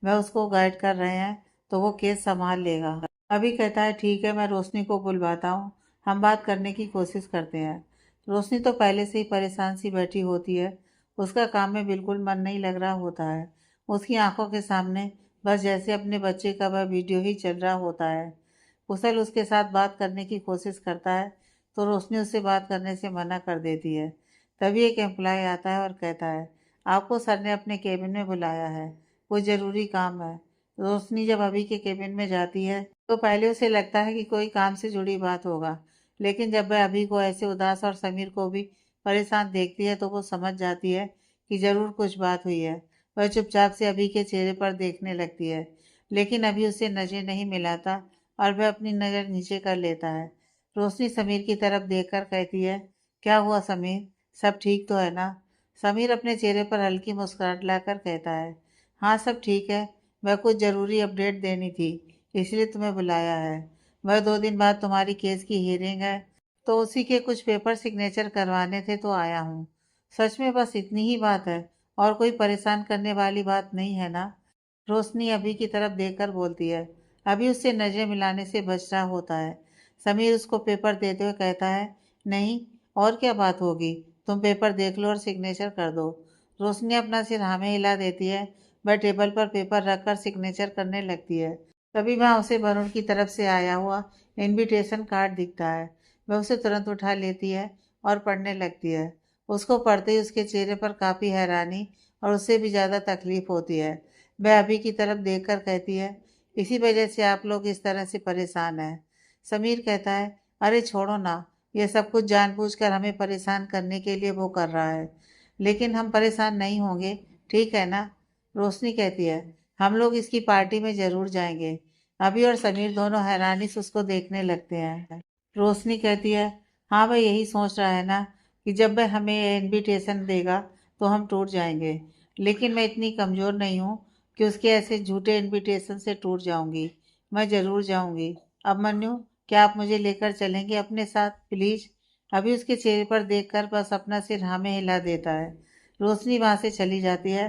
वह उसको गाइड कर रहे हैं, तो वो केस संभाल लेगा। अभी कहता है, ठीक है, मैं रोशनी को बुलवाता हूँ, हम बात करने की कोशिश करते हैं। रोशनी तो पहले से ही परेशान सी बैठी होती है, उसका काम में बिल्कुल मन नहीं लग रहा होता है। उसकी आंखों के सामने बस जैसे अपने बच्चे का वह वीडियो ही चल रहा होता है। कुशल उसके साथ बात करने की कोशिश करता है तो रोशनी उससे बात करने से मना कर देती है। तभी एक एम्प्लॉय आता है और कहता है, आपको सर ने अपने केबिन में बुलाया है, कोई ज़रूरी काम है। रोशनी जब अभी के केबिन में जाती है तो पहले उसे लगता है कि कोई काम से जुड़ी बात होगा, लेकिन जब वह अभी को ऐसे उदास और समीर को भी परेशान देखती है तो वो समझ जाती है कि ज़रूर कुछ बात हुई है। वह चुपचाप से अभी के चेहरे पर देखने लगती है, लेकिन अभी उसे नजर नहीं मिलाता और वह अपनी नज़र नीचे कर लेता है। रोशनी समीर की तरफ देखकर कहती है, क्या हुआ समीर, सब ठीक तो है ना? समीर अपने चेहरे पर हल्की मुस्कुराहट लाकर कहता है, हाँ सब ठीक है, वह कुछ ज़रूरी अपडेट देनी थी, इसलिए तुम्हें बुलाया है। वह 2 दिन बाद तुम्हारी केस की हियरिंग है, तो उसी के कुछ पेपर सिग्नेचर करवाने थे तो आया हूँ। सच में बस इतनी ही बात है, और कोई परेशान करने वाली बात नहीं है ना? रोशनी अभी की तरफ देखकर बोलती है। अभी उससे नजर मिलाने से बच रहा होता है। समीर उसको पेपर देते हुए कहता है, नहीं, और क्या बात होगी, तुम पेपर देख लो और सिग्नेचर कर दो। रोशनी अपना सिर हाँ में हिला देती है। वह टेबल पर पेपर रखकर सिग्नेचर करने लगती है। तभी वहाँ उसे वरुण की तरफ से आया हुआ इनविटेशन कार्ड दिखता है। वह उसे तुरंत उठा लेती है और पढ़ने लगती है। उसको पढ़ते ही उसके चेहरे पर काफ़ी हैरानी और उससे भी ज़्यादा तकलीफ होती है। वह अभी की तरफ देखकर कहती है, इसी वजह से आप लोग इस तरह से परेशान हैं। समीर कहता है, अरे छोड़ो ना, ये सब कुछ जानबूझकर हमें परेशान करने के लिए वो कर रहा है। लेकिन हम परेशान नहीं होंगे, ठीक है ना? रोशनी कहती है, हम लोग इसकी पार्टी में ज़रूर जाएंगे। अभी और समीर दोनों हैरानी से उसको देखने लगते हैं। रोशनी कहती है, हाँ वह यही सोच रहा है ना कि जब वह हमें इनविटेशन देगा तो हम टूट जाएंगे। लेकिन मैं इतनी कमज़ोर नहीं हूँ कि उसके ऐसे झूठे इनविटेशन से टूट जाऊंगी। मैं ज़रूर जाऊंगी। अब मन्नू, क्या आप मुझे लेकर चलेंगे अपने साथ प्लीज़? अभी उसके चेहरे पर देखकर बस अपना सिर हाँ में हिला देता है। रोशनी वहाँ से चली जाती है।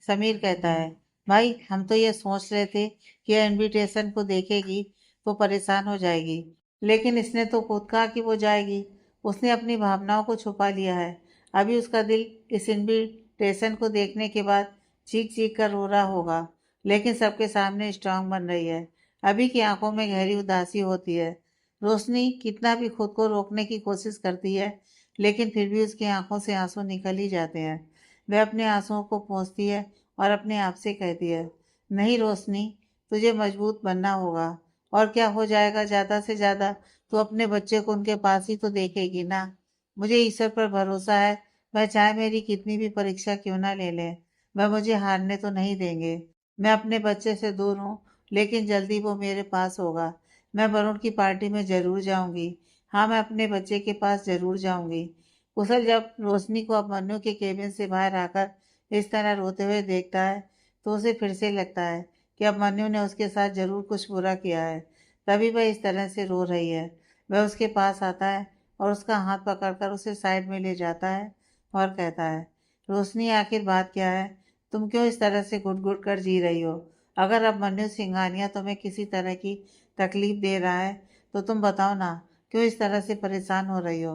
समीर कहता है, भाई हम तो ये सोच रहे थे कि यह इनविटेशन को देखेगी तो परेशान हो जाएगी, लेकिन इसने तो खुद कहा कि वो जाएगी। उसने अपनी भावनाओं को छुपा लिया है। अभी उसका दिल इस इनविटेशन को देखने के बाद चीख चीख कर रो रहा होगा, लेकिन सबके सामने स्ट्रांग बन रही है। अभी की आंखों में गहरी उदासी होती है। रोशनी कितना भी खुद को रोकने की कोशिश करती है, लेकिन फिर भी उसकी आंखों से आंसू निकल ही जाते हैं। वह अपने आंसुओं को पोंछती है और अपने आप से कहती है, नहीं रोशनी, तुझे मजबूत बनना होगा। और क्या हो जाएगा, ज़्यादा से ज़्यादा तो अपने बच्चे को उनके पास ही तो देखेगी ना। मुझे ईश्वर पर भरोसा है, वह चाहे मेरी कितनी भी परीक्षा क्यों ना ले लें, वह मुझे हारने तो नहीं देंगे। मैं अपने बच्चे से दूर हूँ, लेकिन जल्दी वो मेरे पास होगा। मैं वरुण की पार्टी में ज़रूर जाऊंगी। हाँ, मैं अपने बच्चे के पास ज़रूर जाऊंगी। कुशल जब रोशनी को अब मन्नू के केबिन से बाहर आकर इस तरह रोते हुए देखता है तो उसे फिर से लगता है कि अब मन्नू ने उसके साथ ज़रूर कुछ बुरा किया है, तभी वह इस तरह से रो रही है। वह उसके पास आता है और उसका हाथ पकड़कर उसे साइड में ले जाता है और कहता है, रोशनी, आखिर बात क्या है? तुम क्यों इस तरह से घुट-घुट कर जी रही हो? अगर अभिमन्यु सिंघानिया तुम्हें किसी तरह की तकलीफ दे रहा है, तो तुम बताओ ना, क्यों इस तरह से परेशान हो रही हो?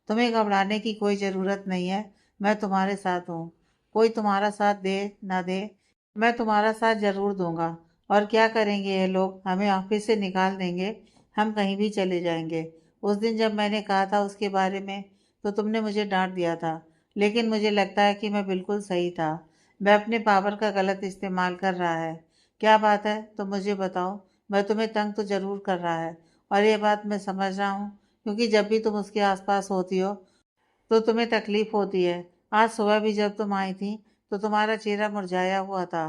तुम्हें घबराने की कोई ज़रूरत नहीं है, मैं तुम्हारे साथ हूँ। कोई तुम्हारा साथ दे ना दे, मैं तुम्हारा साथ ज़रूर दूँगा। और क्या करेंगे ये लोग? हमें ऑफिस से निकाल देंगे, हम कहीं भी चले जाएँगे। उस दिन जब मैंने कहा था उसके बारे में, तो तुमने मुझे डाँट दिया था। लेकिन मुझे लगता है कि मैं बिल्कुल सही था। वह अपने पावर का गलत इस्तेमाल कर रहा है। क्या बात है? तुम मुझे बताओ। वह तुम्हें तंग तो ज़रूर कर रहा है, और ये बात मैं समझ रहा हूँ, क्योंकि जब भी तुम उसके आस-पास होती हो, तो तुम्हें तकलीफ होती है। आज सुबह भी जब तुम आई थी, तो तुम्हारा चेहरा मुरझाया हुआ था।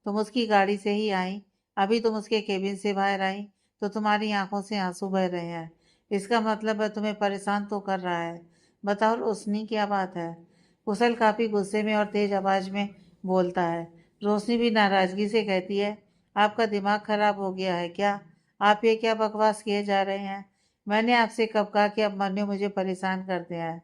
तुम उसकी गाड़ी से ही आई। अभी तुम उसके केबिन से बाहर आई, तो तुम्हारी आंखों से आंसू बह रहे हैं। इसका मतलब है तुम्हें परेशान तो कर रहा है। बताओ रोशनी, क्या बात है? कुशल काफी गुस्से में और तेज आवाज में बोलता है। रोशनी भी नाराजगी से कहती है, आपका दिमाग खराब हो गया है क्या? आप ये क्या बकवास किए जा रहे हैं? मैंने आपसे कब कहा कि अभिमन्यु मुझे परेशान करते हैं?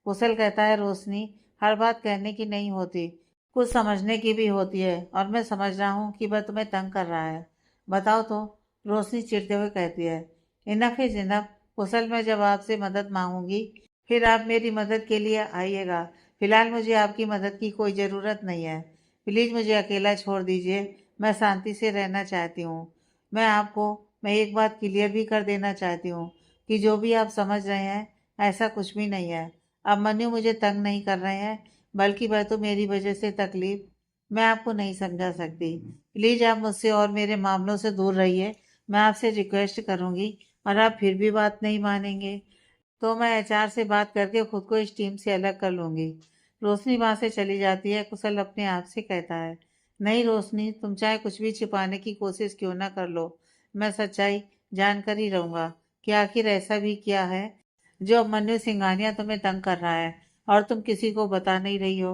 कुशल कहता है, रोशनी, हर बात कहने की नहीं होती, कुछ समझने की भी होती है, और मैं समझ रहा हूँ कि वह तुम्हें तंग कर रहा है। बताओ तो। रोशनी चिढ़ते हुए कहती है। Enough is enough. कुशल, मैं जब आपसे मदद मांगूंगी, फिर आप मेरी मदद के लिए आइएगा। फिलहाल मुझे आपकी मदद की कोई ज़रूरत नहीं है। प्लीज़ मुझे अकेला छोड़ दीजिए। मैं शांति से रहना चाहती हूँ। मैं एक बात क्लियर भी कर देना चाहती हूँ कि जो भी आप समझ रहे हैं, ऐसा कुछ भी नहीं है। अभिमन्यु मुझे तंग नहीं कर रहे हैं, बल्कि वह तो मेरी वजह से तकलीफ मैं आपको नहीं समझा सकती। प्लीज़ आप मुझसे और मेरे मामलों से दूर रहिए। मैं आपसे रिक्वेस्ट करूंगी, और आप फिर भी बात नहीं मानेंगे, तो मैं एचआर से बात करके खुद को इस टीम से अलग कर लूंगी। रोशनी वहां से चली जाती है। कुशल अपने आप से कहता है, नहीं रोशनी, तुम चाहे कुछ भी छिपाने की कोशिश क्यों ना कर लो, मैं सच्चाई जानकर ही रहूंगा कि आखिर ऐसा भी क्या है जो अभिमन्यु सिंघानिया तुम्हें तंग कर रहा है, और तुम किसी को बता नहीं रही हो।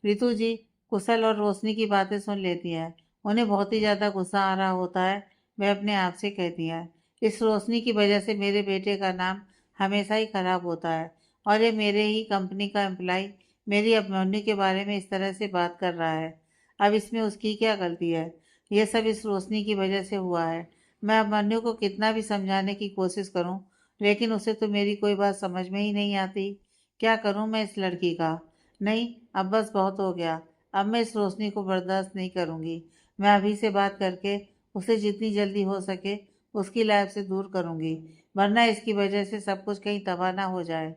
रितु जी, कुशल और रोशनी की बातें सुन लेती हैं। उन्हें बहुत ही ज्यादा गुस्सा आ रहा होता है। वह अपने आप से कहती है, इस रोशनी की वजह से मेरे बेटे का नाम हमेशा ही खराब होता है, और ये मेरे ही कंपनी का एम्प्लॉय मेरी अभिमन्यु के बारे में इस तरह से बात कर रहा है। अब इसमें उसकी क्या गलती है? यह सब इस रोशनी की वजह से हुआ है। मैं अभिमन्यु को कितना भी समझाने की कोशिश करूं, लेकिन उसे तो मेरी कोई बात समझ में ही नहीं आती। क्या करूं मैं इस लड़की का? नहीं, अब बस बहुत हो गया। अब मैं इस रोशनी को बर्दाश्त नहीं करूंगी। मैं अभी से बात करके उसे जितनी जल्दी हो सके उसकी लाइफ से दूर करूंगी, वरना इसकी वजह से सब कुछ कहीं तबाह ना हो जाए।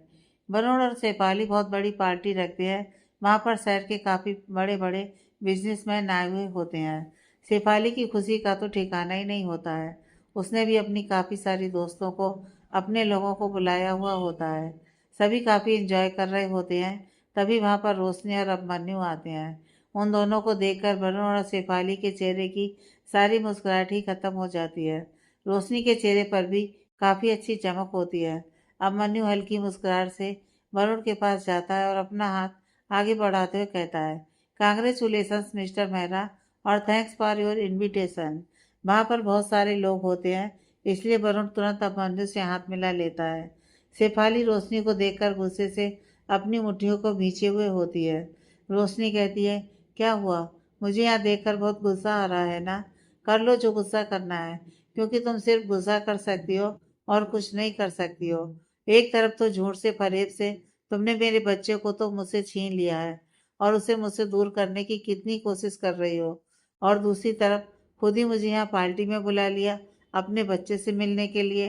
वरुण और शेफाली बहुत बड़ी पार्टी रखते हैं। वहां पर शहर के काफी बड़े बड़े बिजनेसमैन आए हुए होते हैं। शेफाली की खुशी का तो ठिकाना ही नहीं होता है। उसने भी अपनी काफी सारी दोस्तों को, अपने लोगों को बुलाया हुआ होता है। सभी काफी एंजॉय कर रहे होते हैं। तभी वहां पर रोशनी और अभिमन्यु आते हैं। उन दोनों को देखकर वरुण और शेफाली के चेहरे की सारी मुस्कुराहट ही खत्म हो जाती है। रोशनी के चेहरे पर भी काफी अच्छी चमक होती है। अभिमन्यु हल्की मुस्कुराहट से वरुण के पास जाता है और अपना हाथ आगे बढ़ाते हुए कहता है, कांग्रेचुलेसन्स मिस्टर मेहरा, और थैंक्स फॉर योर इनविटेशन। वहां पर बहुत सारे लोग होते हैं, इसलिए वरुण तुरंत अभिमन्यु से हाथ मिला लेता है। शेफाली रोशनी को देखकर गुस्से से अपनी मुट्ठियों को भींचे हुए होती है। रोशनी कहती है, क्या हुआ? मुझे यहाँ देखकर बहुत गुस्सा आ रहा है ना? कर लो जो गुस्सा करना है, क्योंकि तुम सिर्फ गुस्सा कर सकती हो और कुछ नहीं कर सकती हो। एक तरफ तो झूठ से फरेब से तुमने मेरे बच्चे को तो मुझसे छीन लिया है, और उसे मुझसे दूर करने की कितनी कोशिश कर रही हो, और दूसरी तरफ खुद ही मुझे यहाँ पार्टी में बुला लिया अपने बच्चे से मिलने के लिए।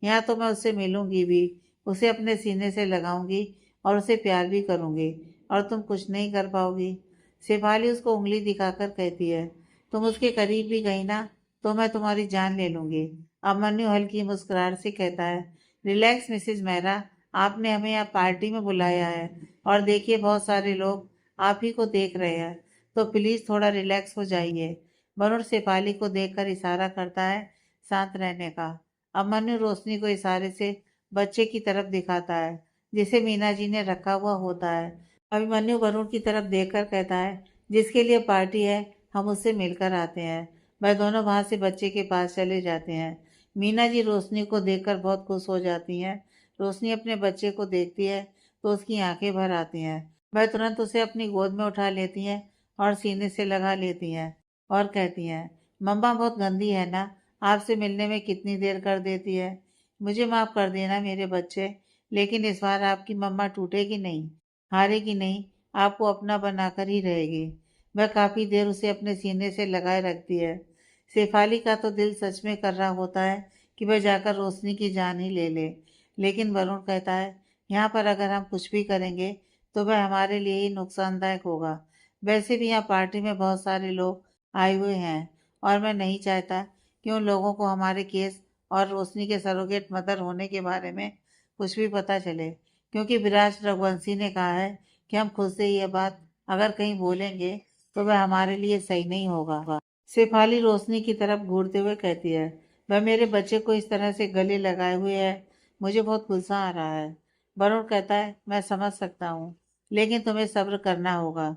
यहाँ तो मैं उससे मिलूंगी भी, उसे अपने सीने से लगाऊंगी और उसे प्यार भी करूंगी, और तुम कुछ नहीं कर पाओगी। शेफाली उसको उंगली दिखाकर कहती है, तुम उसके करीब भी गई ना, तो मैं तुम्हारी जान ले लूंगी। अभिमन्यु हल्की मुस्कुराहट से कहता है, रिलैक्स मिसेज मेहरा, आपने हमें यहाँ पार्टी में बुलाया है, और देखिए बहुत सारे लोग आप ही को देख रहे हैं, तो प्लीज थोड़ा रिलैक्स हो जाइए। वरुण शेफाली को देखकर इशारा करता है शांत रहने का। अभिमन्यु रोशनी को इशारे से बच्चे की तरफ दिखाता है, जिसे मीना जी ने रखा हुआ होता है। अभिमन्यु वरुण की तरफ देखकर कहता है, जिसके लिए पार्टी है हम उससे मिलकर आते हैं। वह दोनों वहां से बच्चे के पास चले जाते हैं। मीना जी रोशनी को देखकर बहुत खुश हो जाती हैं। रोशनी अपने बच्चे को देखती है तो उसकी आंखें भर आती हैं। वह तुरंत उसे अपनी गोद में उठा लेती हैं और सीने से लगा लेती हैं और कहती हैं, मम्मा बहुत गंदी है ना, आपसे मिलने में कितनी देर कर देती है। मुझे माफ़ कर देना मेरे बच्चे, लेकिन इस बार आपकी मम्मा टूटेगी नहीं, हारेगी नहीं, आपको अपना बनाकर ही रहेगी। वह काफ़ी देर उसे अपने सीने से लगाए रखती है। शेफाली का तो दिल सच में कर रहा होता है कि वह जाकर रोशनी की जान ही ले ले, लेकिन वरुण कहता है, यहाँ पर अगर हम कुछ भी करेंगे तो वह हमारे लिए ही नुकसानदायक होगा। वैसे भी यहाँ पार्टी में बहुत सारे लोग आए हुए हैं और मैं नहीं चाहता कि उन लोगों को हमारे केस और रोशनी के सरोगेट मदर होने के बारे में कुछ भी पता चले, क्योंकि विराज रघुवंशी ने कहा है कि हम खुद से ये बात अगर कहीं बोलेंगे तो वह हमारे लिए सही नहीं होगा। शेफाली रोशनी की तरफ घूरते हुए कहती है, वह मेरे बच्चे को इस तरह से गले लगाए हुए है, मुझे बहुत गुस्सा आ रहा है। वरुण कहता है, मैं समझ सकता हूँ, लेकिन तुम्हें सब्र करना होगा।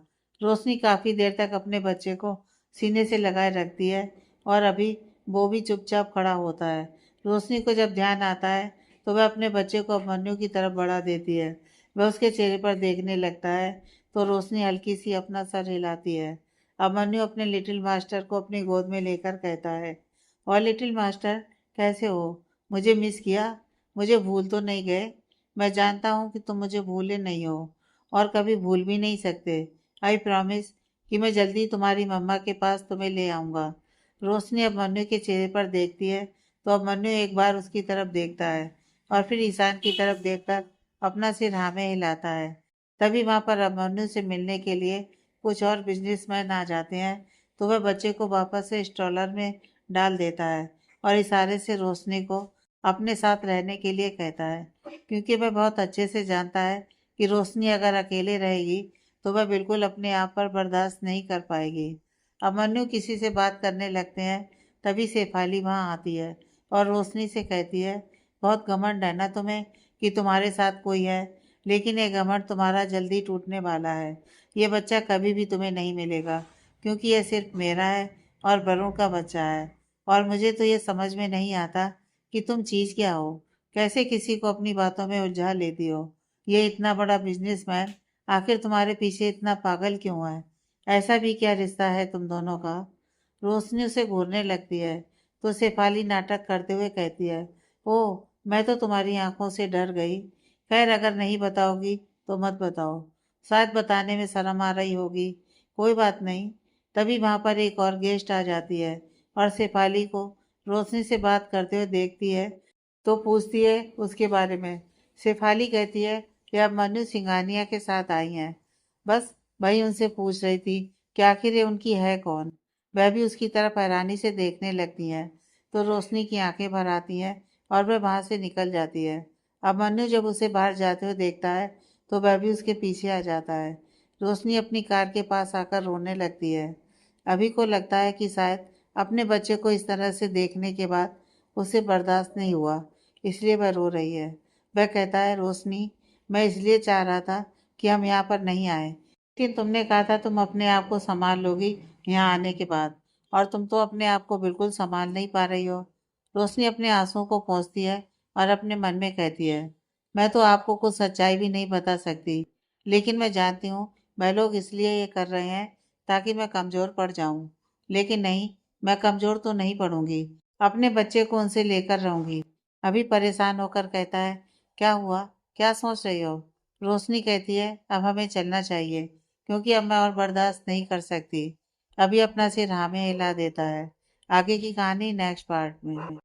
रोशनी काफी देर तक अपने बच्चे को सीने से लगाए रखती है और अभी वो भी चुपचाप खड़ा होता है। रोशनी को जब ध्यान आता है तो वह अपने बच्चे को अभिमन्यु की तरफ बढ़ा देती है। वह उसके चेहरे पर देखने लगता है तो रोशनी हल्की सी अपना सर हिलाती है। अभिमन्यु अपने लिटिल मास्टर को अपनी गोद में लेकर कहता है, और लिटिल मास्टर कैसे हो, मुझे मिस किया, मुझे भूल तो नहीं गए। मैं जानता हूँ कि तुम मुझे भूले नहीं हो और कभी भूल भी नहीं सकते। आई प्रॉमिस कि मैं जल्दी तुम्हारी मम्मा के पास तुम्हें ले आऊँगा। रोशनी अभिमन्यु के चेहरे पर देखती है तो अभिमन्यु एक बार उसकी तरफ देखता है और फिर ईशान की तरफ देखकर अपना सिर हाँ में हिलाता है। तभी वहाँ पर अभिमन्यु से मिलने के लिए कुछ और बिजनेसमैन आ जाते हैं तो वह बच्चे को वापस से स्ट्रॉलर में डाल देता है और इशारे से रोशनी को अपने साथ रहने के लिए कहता है, क्योंकि वह बहुत अच्छे से जानता है कि रोशनी अगर अकेले रहेगी तो वह बिल्कुल अपने आप पर बर्दाश्त नहीं कर पाएगी। अभिमन्यु किसी से बात करने लगते हैं तभी शेफाली वहाँ आती है और रोशनी से कहती है, बहुत घमंड है ना तुम्हें कि तुम्हारे साथ कोई है, लेकिन ये घमंड तुम्हारा जल्दी टूटने वाला है। ये बच्चा कभी भी तुम्हें नहीं मिलेगा, क्योंकि यह सिर्फ मेरा है और वरुण का बच्चा है। और मुझे तो ये समझ में नहीं आता कि तुम चीज़ क्या हो, कैसे किसी को अपनी बातों में उलझा लेती हो। ये इतना बड़ा बिजनेसमैन आखिर तुम्हारे पीछे इतना पागल क्यों है? ऐसा भी क्या रिश्ता है तुम दोनों का? रोशनी उसे घूरने लगती है तो शेफाली नाटक करते हुए कहती है, ओह, मैं तो तुम्हारी आंखों से डर गई। खैर, अगर नहीं बताओगी तो मत बताओ, शायद बताने में शर्म आ रही होगी। कोई बात नहीं। तभी वहां पर एक और गेस्ट आ जाती है और शेफाली को रोशनी से बात करते हुए देखती है तो पूछती है उसके बारे में। शेफाली कहती है कि अब मनु सिंघानिया के साथ आई हैं। बस वही उनसे पूछ रही थी कि आखिर ये उनकी है कौन। वह भी उसकी तरफ हैरानी से देखने लगती हैं तो रोशनी की आंखें भर आती हैं और वह वहां से निकल जाती है। अब मनु जब उसे बाहर जाते हुए देखता है तो वह भी उसके पीछे आ जाता है। रोशनी अपनी कार के पास आकर रोने लगती है। अभी को लगता है कि शायद अपने बच्चे को इस तरह से देखने के बाद उसे बर्दाश्त नहीं हुआ, इसलिए वह रो रही है। वह कहता है, रोशनी, मैं इसलिए चाह रहा था कि हम यहाँ पर नहीं आए, लेकिन तुमने कहा था तुम अपने आप को संभाल लोगी यहाँ आने के बाद, और तुम तो अपने आप को बिल्कुल संभाल नहीं पा रही हो। रोशनी अपने आंसुओं को पोंछती है और अपने मन में कहती है, मैं तो आपको कुछ सच्चाई भी नहीं बता सकती, लेकिन मैं जानती हूँ वह लोग इसलिए ये कर रहे हैं ताकि मैं कमज़ोर पड़ जाऊँ। लेकिन नहीं, मैं कमज़ोर तो नहीं पड़ूंगी, अपने बच्चे को उनसे लेकर रहूंगी। अभी परेशान होकर कहता है, क्या हुआ, क्या सोच रही हो? रोशनी कहती है, अब हमें चलना चाहिए, क्योंकि अब मैं और बर्दाश्त नहीं कर सकती। अभी अपना सिर हाँ में हिला देता है। आगे की कहानी नेक्स्ट पार्ट में।